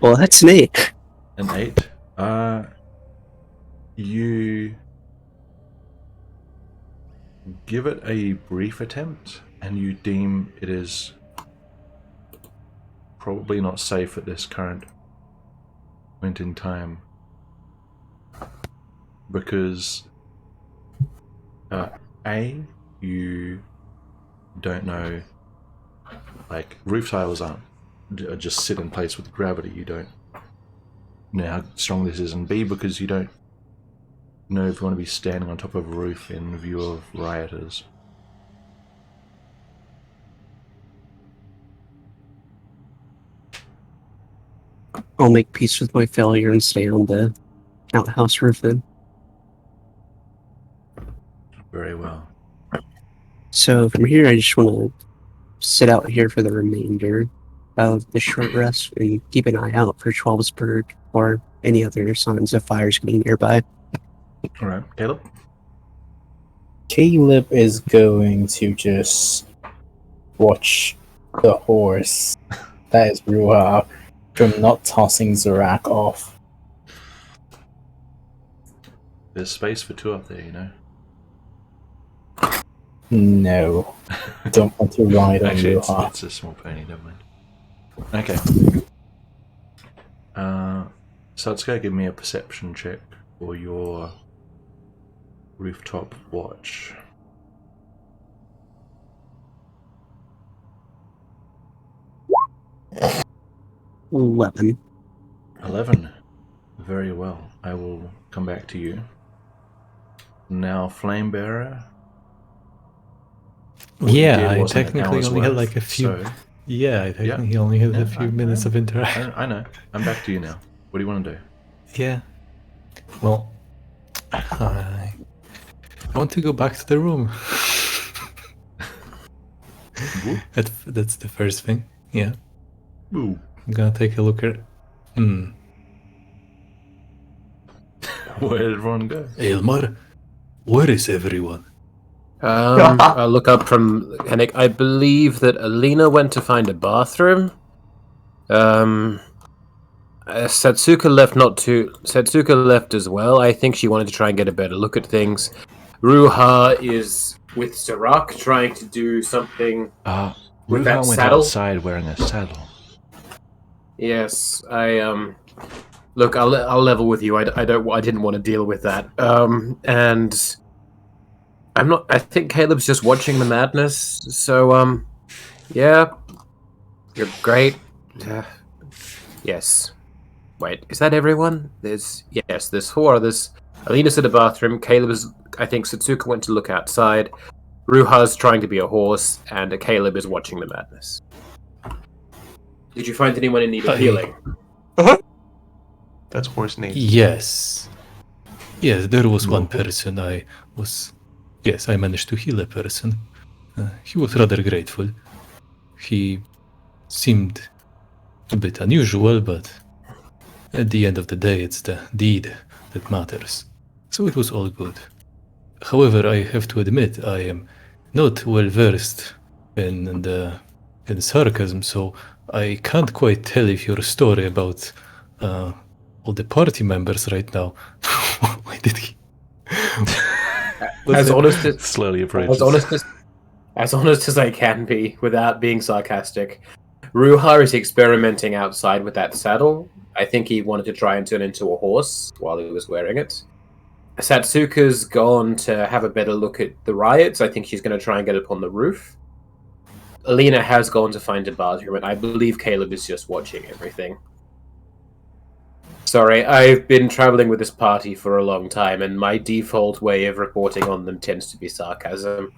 well, that's an 8. An 8. You give it a brief attempt, and you deem it is probably not safe at this current point in time. Because A, you don't know, like, roof tiles aren't just sit in place with gravity. You don't know how strong this is, and B, because you don't know if you want to be standing on top of a roof in view of rioters. I'll make peace with my failure and stay on the outhouse roof then. Very well. So from here, I just want to sit out here for the remainder of the short rest and keep an eye out for 12's bird or any other signs of fires getting nearby. All right, Caleb. Caleb is going to just watch the horse. That is Ruha from not tossing Zorak off. There's space for two up there, you know. No. Don't want to ride on Actually, Ruha. it's a small pony, never mind. Okay. So it's going to give me a perception check for your rooftop watch. Weapon. 11. Very well. I will come back to you. Now, Flame Bearer. What you Yeah, did I wasn't an technically hour's only had worth, like a few. so- Yeah, I technically only had Yeah, a few minutes of interaction. I know. I'm back to you now. What do you want to do? Yeah. Well, I want to go back to the room. That's the first thing. Yeah. Ooh. I'm gonna take a look at. Where did everyone go? Elmar, where is everyone? I'll look up from Henrik. I believe that Alina went to find a bathroom. Satsuka left Satsuka left as well. I think she wanted to try and get a better look at things. Ruha is with Sarak trying to do something with that Ruha went saddle. outside wearing a saddle. Yes, look. I'll level with you. I didn't want to deal with that. And I'm not. I think Caleb's just watching the madness. So yeah, you're great. Yes. Wait, is that everyone? There's 4 others. Alina's in the bathroom. I think Satsuka went to look outside. Ruha's trying to be a horse, and Caleb is watching the madness. Did you find anyone in need of healing? That's horse name. Yes. Yes, there was one person I managed to heal a person. He was rather grateful. He seemed a bit unusual, but at the end of the day, it's the deed that matters. So it was all good. However, I have to admit, I am not well versed in sarcasm, so I can't quite tell if your story about all the party members right now. Why did he? As honest as Slowly approaches. as honest as I can be without being sarcastic. Ruha is experimenting outside with that saddle. I think he wanted to try and turn into a horse while he was wearing it. Satsuka's gone to have a better look at the riots. I think she's going to try and get up on the roof. Alina has gone to find a bathroom, and I believe Caleb is just watching everything. Sorry, I've been traveling with this party for a long time, and my default way of reporting on them tends to be sarcasm.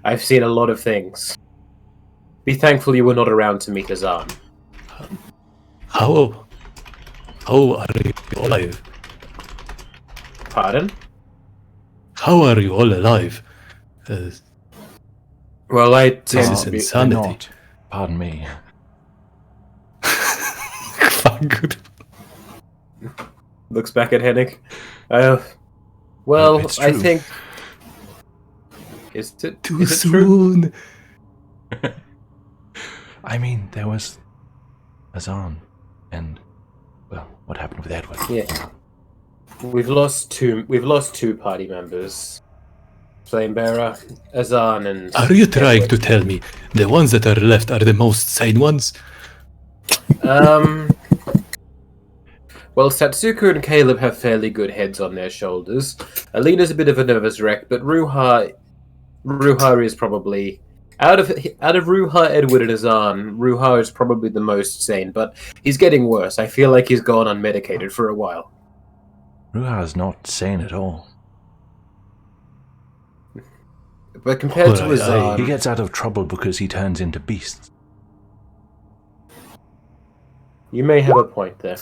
I've seen a lot of things. Be thankful you were not around to meet Azan. How are you alive? Pardon? How are you all alive? Well, I This tend is to be... insanity. Not. Pardon me. Good. Looks back at Hennig. Well, It's I true. think... Is it Too is it true? soon. I mean, there was Azan, and well, what happened with Edward? Yeah. We've lost two party members. Flamebearer, Azan, and... Are you trying to tell me the ones that are left are the most sane ones? Well, Satsuka and Caleb have fairly good heads on their shoulders. Alina's a bit of a nervous wreck, but Ruha is probably... Out of Ruha, Edward, and Azan, Ruha is probably the most sane, but he's getting worse. I feel like he's gone unmedicated for a while. Ruha's not sane at all. But compared to Alright, Azan... He gets out of trouble because he turns into beasts. You may have a point there.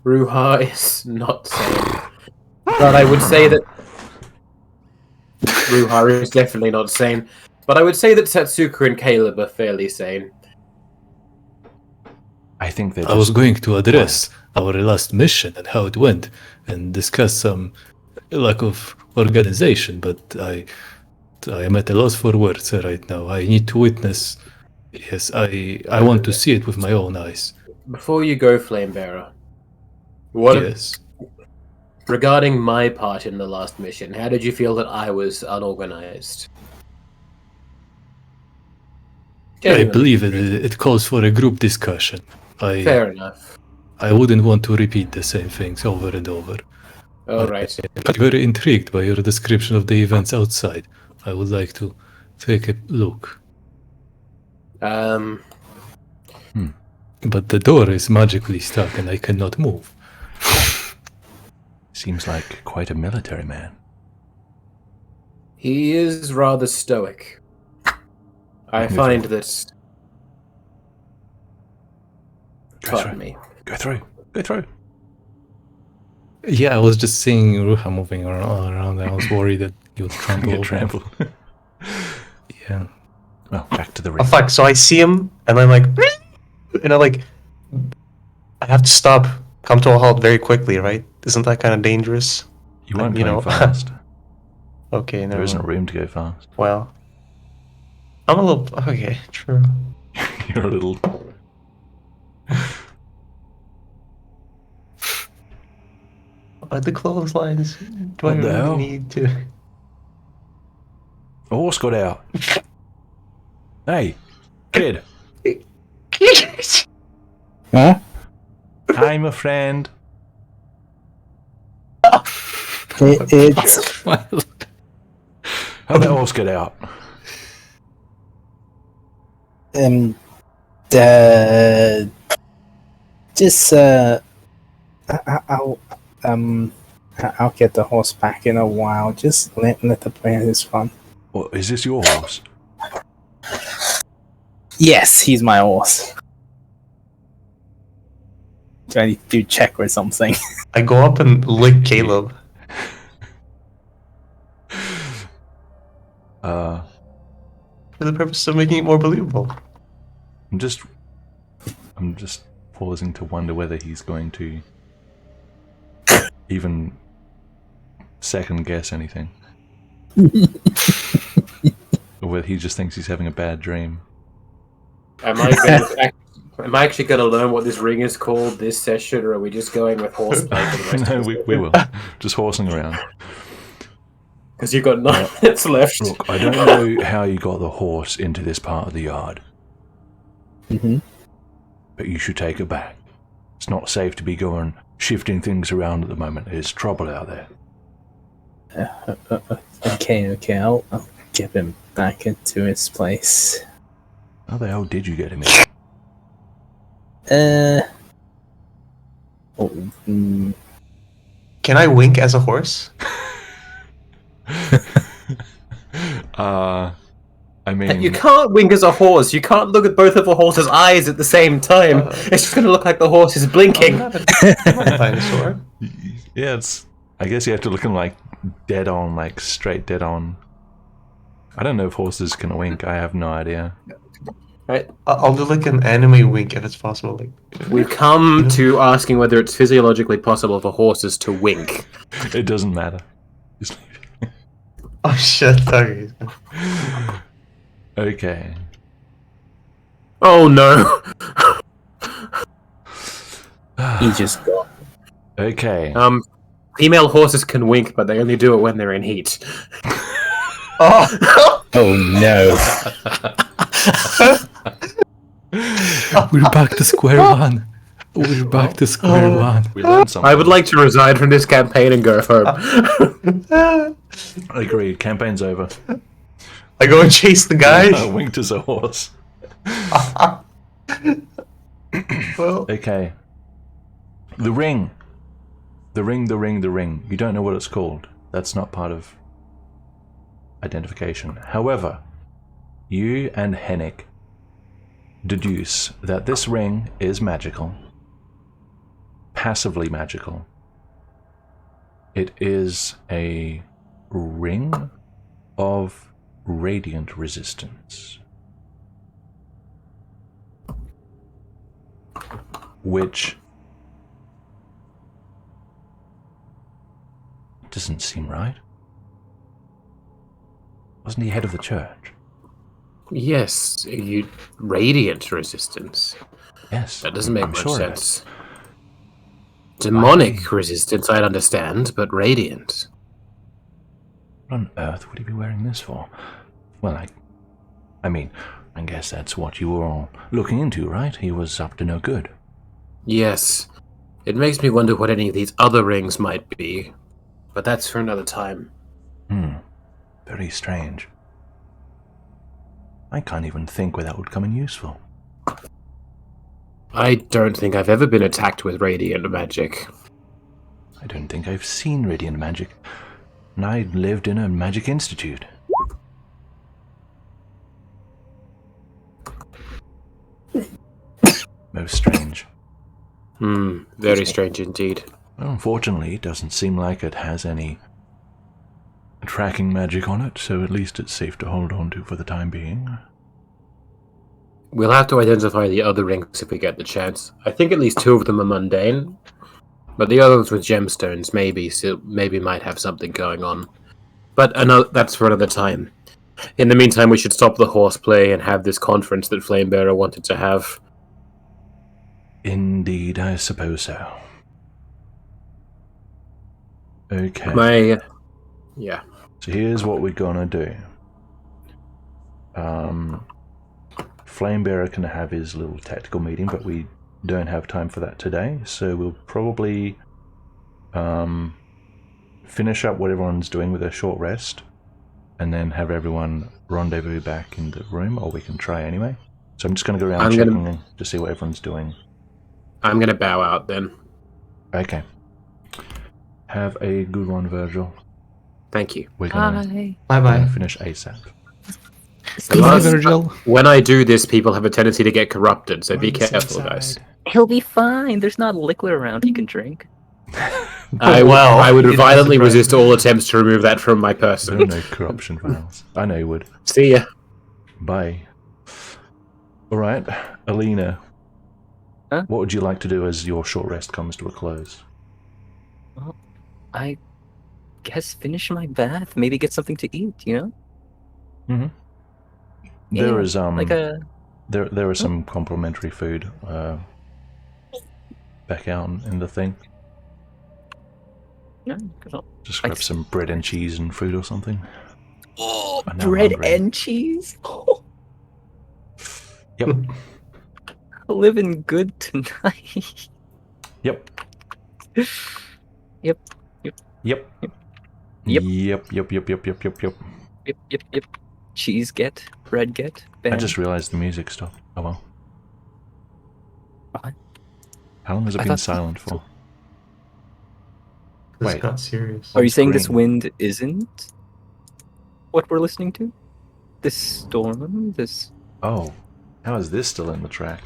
Ruha is not sane. But I would say that Ruha is definitely not sane. But I would say that Satsuka and Caleb are fairly sane. I think they're I was just going to address our last mission and how it went, and discuss some lack of organization, but I am at a loss for words right now. I need to witness. Yes, I want to see it with my own eyes. Before you go, Flamebearer, what Yes. regarding my part in the last mission, how did you feel that I was unorganized? I believe it calls for a group discussion. Fair enough. I wouldn't want to repeat the same things over and over. Alright. I'm very intrigued by your description of the events outside. I would like to take a look. But the door is magically stuck and I cannot move. seems like quite a military man. He is rather stoic. I find that... Pardon me. Go through. Go through. Yeah, I was just seeing Ruha moving around. I was worried that you would trample over. Trample. Yeah. Well, back to the ring. Oh fuck! So I see him, and I'm like, and I have to stop, come to a halt very quickly, right? Isn't that kind of dangerous? You weren't you going know. fast. Okay, no. There isn't room to go fast. Well, I'm a little. Okay, true. You're a little. Are the clotheslines? Do I What the hell? really need to? A horse got out. Hey, kid. Huh? I'm a friend. It's How'd that horse get out? just I'll get the horse back in a while. Just let the plan is fun. Well, is this your horse? Yes, he's my horse. Do I need to do check or something? I go up and lick Caleb. For the purpose of making it more believable. I'm just pausing to wonder whether he's going to even second guess anything. Or whether he just thinks he's having a bad dream. Am I actually going to learn what this ring is called this session, or are we just going with horseplay for the rest No, of the we will. Just horsing around. Because you've got 9 minutes left. Look, I don't know how you got the horse into this part of the yard. Mm-hmm. But you should take it back. It's not safe to be going shifting things around at the moment. There's trouble out there. Okay, I'll get him back into his place. How the hell did you get him in? Can I wink as a horse? I mean... You can't wink as a horse. You can't look at both of a horse's eyes at the same time. It's just going to look like the horse is blinking. I'm not a dinosaur. Yeah, it's... I guess you have to look at him like dead on, like straight dead on. I don't know if horses can wink. I have no idea. Right. I'll do like an anime wink if it's possible. Like, We've come to asking whether it's physiologically possible for horses to wink. It doesn't matter. Just leave it. oh shit! Okay. Okay. Oh no! He just got. Okay. Female horses can wink, but they only do it when they're in heat. Oh! Oh no! We're back to square one. We're back to square one. We learned something. I would like to resign from this campaign and go home. I agree. Campaign's over. I go and chase the guy. Winked as a horse. Well, Okay. The ring. The ring. You don't know what it's called. That's not part of identification. However, you and Hennick deduce that this ring is magical. Passively magical. It is a ring of radiant resistance, which doesn't seem right. Wasn't he head of the church? Yes, you radiant resistance. Yes. That doesn't make I'm much sure of it. sense. Demonic resistance, I'd understand, but radiant. What on earth would he be wearing this for? Well, I mean, I guess that's what you were all looking into, right? He was up to no good. Yes. It makes me wonder what any of these other rings might be. But that's for another time. Very strange. I can't even think where that would come in useful. I don't think I've ever been attacked with radiant magic. I don't think I've seen radiant magic. And I lived in a magic institute. Most strange. Very strange indeed. Well, unfortunately, it doesn't seem like it has any tracking magic on it, so at least it's safe to hold on to for the time being. We'll have to identify the other rings if we get the chance. I think at least 2 of them are mundane, but the others with gemstones maybe might have something going on. But that's for another time. In the meantime, we should stop the horseplay and have this conference that Flamebearer wanted to have. Indeed, I suppose so. Okay. Yeah. So here's what we're gonna do. Flamebearer can have his little tactical meeting, but we don't have time for that today, so we'll probably finish up what everyone's doing with a short rest, and then have everyone rendezvous back in the room, or we can try anyway. So I'm just going to go around checking to see what everyone's doing. I'm going to bow out then. Okay. Have a good one, Virgil. Thank you. We're going Bye-bye. to finish ASAP. Virgil. When I do this, people have a tendency to get corrupted, so be careful, guys. He'll be fine. There's not liquid around he can drink. I would violently resist all attempts to remove that from my person. There are no corruption files. I know you would. See ya. Bye. Alright, Alina. Huh? What would you like to do as your short rest comes to a close? Well, I guess finish my bath, maybe get something to eat, you know? Mm-hmm. Yeah, There is like a... there is some complimentary food back out in the thing. Yeah, 'cause Just grab some bread and cheese and fruit or something. Oh, I'm now bread hungry. and cheese? Oh, Yep. living good tonight. Yep. Yep. Yep. Yep. Yep. Yep. Cheese get, bread get. Bam. I just realized the music stopped. Oh well. What? How long has it I been thought- silent for? This Wait. got serious. Are you saying this green. wind isn't what we're listening to? This storm? This... Oh. How is this still in the track?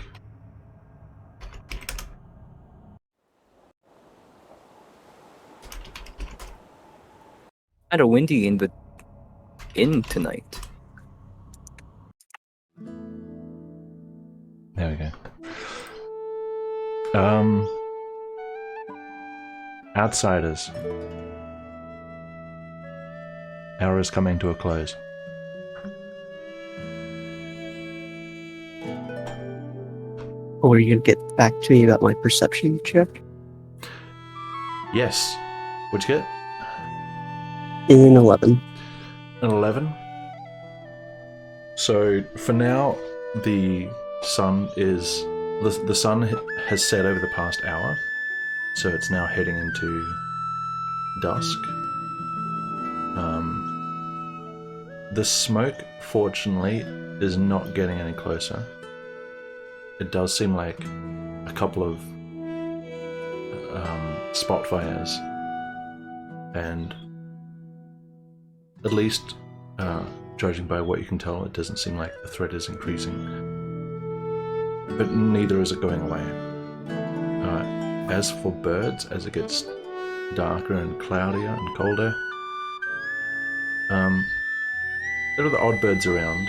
Kind of windy in tonight. There we go. Outsiders. Hour is coming to a close. Or are you gonna get back to me about my perception check? Yes. What'd you get? In 11. An 11. So for now, the sun has set over the past hour, so it's now heading into dusk. The smoke, fortunately, is not getting any closer. It does seem like a couple of spot fires, and at least judging by what you can tell, it doesn't seem like the threat is increasing. But neither is it going away. As for birds, as it gets darker and cloudier and colder, there are the odd birds around,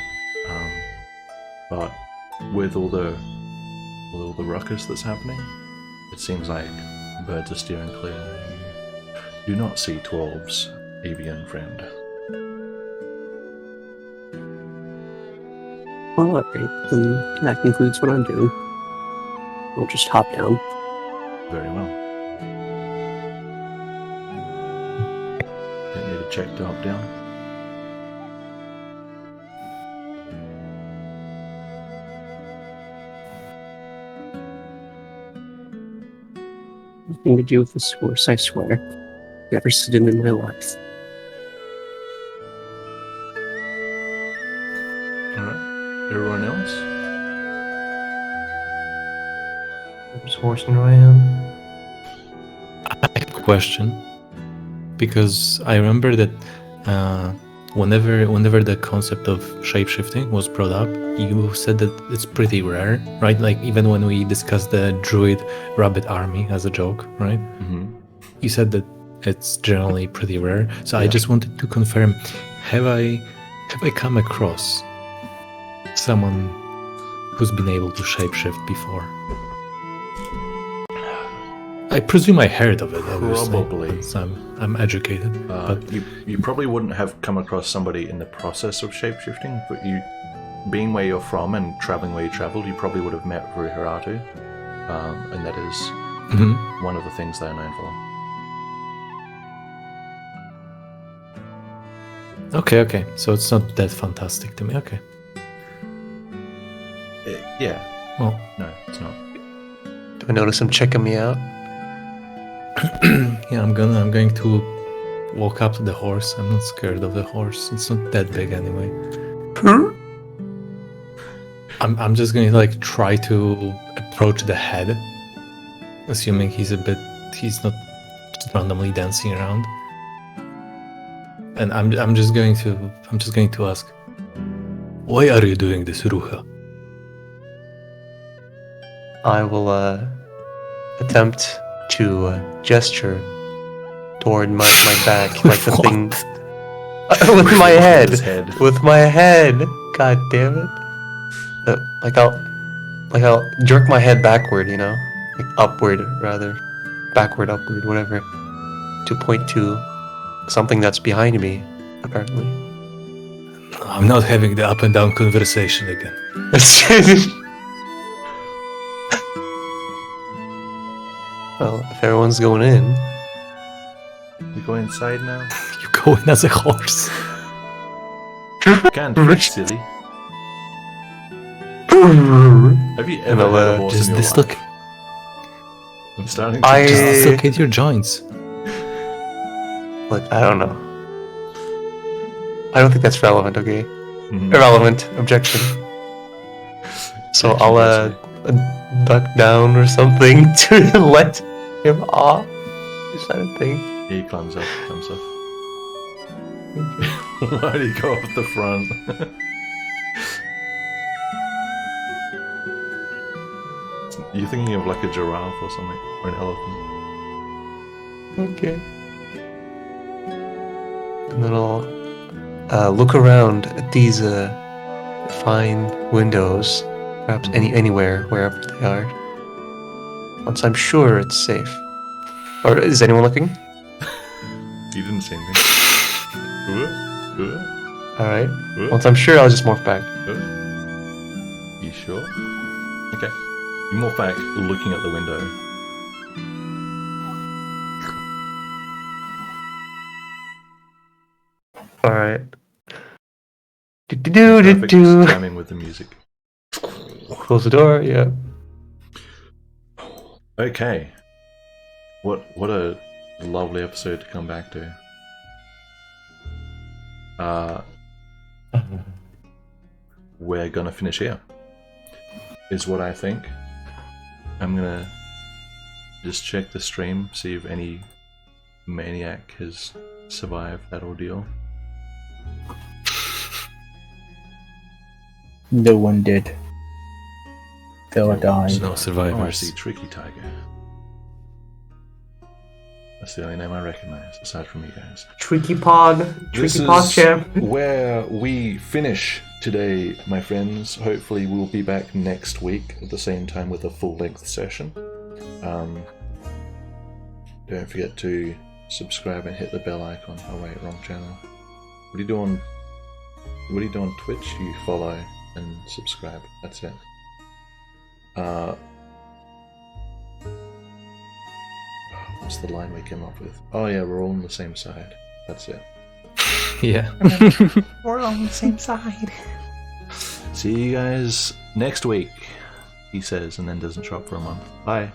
but with all the ruckus that's happening, it seems like birds are steering clear. You do not see 12's avian friend. Well, alright, then that concludes what I'm doing. I'll just hop down. Very well. Don't need a check to hop down. Nothing to do with this horse, I swear. Never seen him in my life. Alright. Everyone else? Just horsing around. I have a question, because I remember that whenever the concept of shapeshifting was brought up, you said that it's pretty rare, right? Like even when we discussed the druid rabbit army as a joke, right? Mm-hmm. You said that it's generally pretty rare. So I just wanted to confirm: have I come across someone who's been able to shapeshift before? I presume I heard of it, obviously. Probably. So I'm educated. But You probably wouldn't have come across somebody in the process of shapeshifting, but you, being where you're from and traveling where you traveled, you probably would have met Ruharatu, and that is one of the things they are known for. Okay. So it's not that fantastic to me. Okay. Yeah. Well, No, it's not. Do I notice him checking me out? yeah, I'm going to walk up to the horse. I'm not scared of the horse. It's not that big anyway. I'm just going to like try to approach the head, assuming he's not just randomly dancing around. And I'm just going to ask, why are you doing this, Ruha? I will attempt to gesture toward my back, like the thing with my head. His head. With my head. God damn it. I'll jerk my head backward, you know, like upward rather, backward, upward, whatever, to point to something that's behind me, apparently. I'm not having the up and down conversation again. Well, if everyone's going in, You go inside now? You go in as a horse. Can't be silly. Have you ever I'll, had a horse Just in your life? I'm starting to I- Just dislocate your joints. look, I don't know. I don't think that's relevant. Okay, Mhm. irrelevant objection. So I'll duck down or something to let him off. Is that a thing? He comes up. Why do you go off the front? You're thinking of like a giraffe or something, or an elephant. Okay. And then I'll look around at these fine windows, perhaps anywhere, wherever they are. Once I'm sure it's safe. Or is anyone looking? You didn't see anything. All right. Once I'm sure, I'll just morph back. You sure? Okay. You morph back, looking at the window. All right. Perfect timing with the music. Close the door. Yeah. Okay. What a lovely episode to come back to. We're gonna finish here, is what I think. I'm gonna just check the stream, see if any maniac has survived that ordeal. No one did. They all died. There's no Oh, I survivors. see Tricky Tiger. That's the only name I recognize, aside from you guys. Tricky Pog. This Tricky Pog is champ. where we finish today, my friends. Hopefully we'll be back next week at the same time with a full-length session. Don't forget to subscribe and hit the bell icon. Oh wait, wrong channel. What do you do on Twitch? You follow and subscribe. That's it. What's the line we came up with? Oh yeah, we're all on the same side. That's it. Yeah. We're on the same side. See you guys next week, he says, and then doesn't show up for a month. Bye.